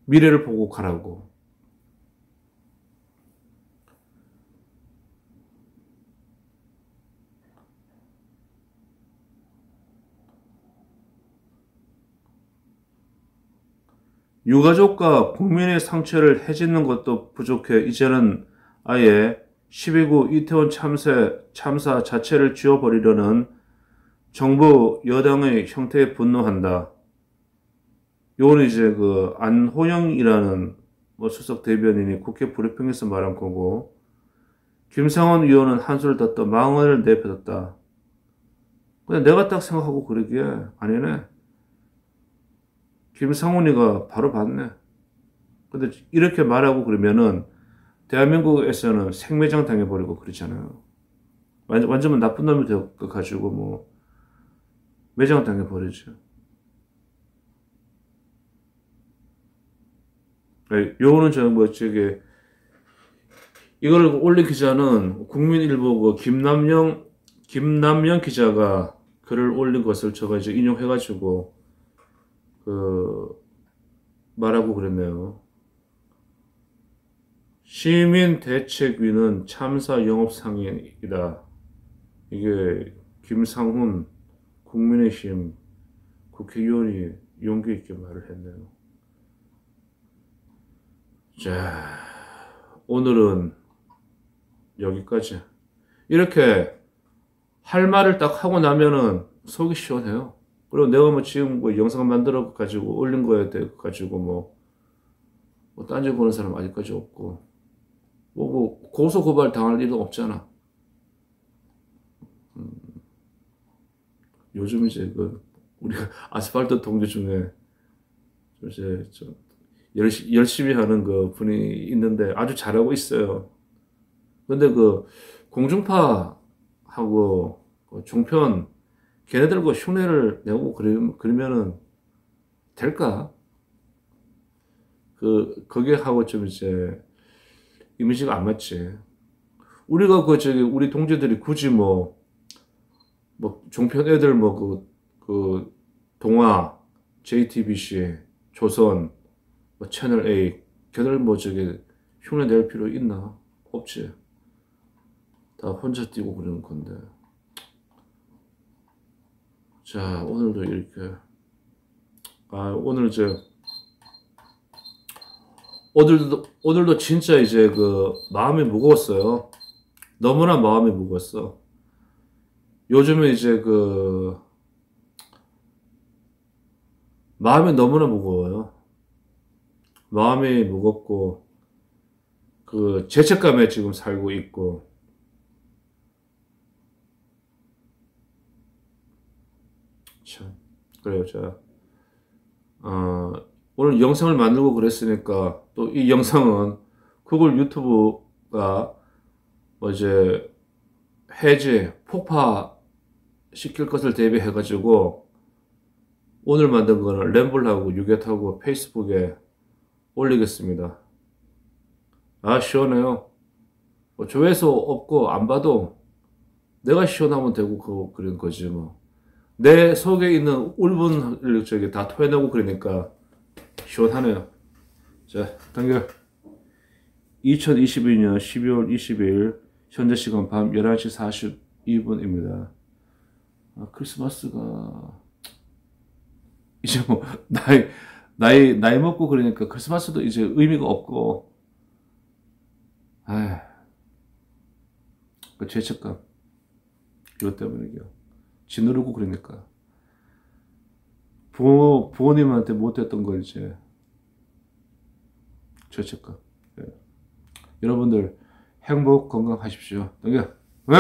미래를 보고 가라고. 유가족과 국민의 상처를 해짓는 것도 부족해 이제는 아예 12구 이태원 참사 자체를 지워버리려는 정부 여당의 형태에 분노한다. 요건 이제 안호영이라는 수석 대변인이 국회 브리핑에서 말한 거고 김상원 의원은 한술 더 망언을 내뱉었다. 근데 내가 딱 생각하고 그러기에 아니네. 김상훈이가 바로 봤네. 근데 이렇게 말하고 그러면은 대한민국에서는 생매장 당해버리고 그러잖아요. 완전 나쁜 놈이 되어가지고 뭐 매장 당해버리죠. 요거는 저는 뭐 저기 이걸 올린 기자는 국민일보 그 김남영 기자가 글을 올린 것을 제가 이제 인용해가지고 그 말하고 그랬네요. 시민대책위는 참사 영업상인이다. 이게 김상훈 국민의힘 국회의원이 용기 있게 말을 했네요. 자, 오늘은 여기까지. 이렇게 할 말을 딱 하고 나면은 속이 시원해요. 그리고 내가 뭐 지금 뭐 영상 만들어 가지고 올린 거에 대해 가지고 뭐 딴지 보는 사람 아직까지 없고 뭐 고소 고발 당할 일은 없잖아. 요즘 이제 그 우리가 아스팔트 동료 중에 이제 좀 열심히 하는 그 분이 있는데 아주 잘하고 있어요. 근데 그 공중파하고 그 종편 걔네들 그 흉내를 내고 그러면은 될까? 거기에 하고 좀 이제 이미지가 안 맞지. 우리가 우리 동지들이 굳이 뭐 종편 애들 동아, JTBC, 조선, 뭐 채널 A, 걔들 흉내 낼 필요 있나? 없지. 다 혼자 뛰고 그러는 건데. 자, 오늘도 이렇게. 오늘도 진짜 이제 마음이 무거웠어요. 너무나 마음이 무거웠어. 요즘에 이제 마음이 너무나 무거워요. 마음이 무겁고, 죄책감에 지금 살고 있고, 참, 그래요, 오늘 영상을 만들고 그랬으니까, 또 이 영상은 구글 유튜브가 이제 폭파시킬 것을 대비해가지고, 오늘 만든 거는 램블하고 유겟하고 페이스북에 올리겠습니다. 시원해요. 조회수 없고 안 봐도 내가 시원하면 되고 그런 거지 뭐. 내 속에 있는 울분을 다 토해내고 그러니까 시원하네요. 자, 당겨. 2022년 12월 22일 현재 시간 밤 11시 42분입니다. 크리스마스가 이제 뭐 나이 먹고 그러니까 크리스마스도 이제 의미가 없고, 그 죄책감 이것 때문이요. 짓누르고 그러니까 부모님한테 못했던 걸 이제 죄책감. 여러분들 행복 건강하십시오. 당겨. 네.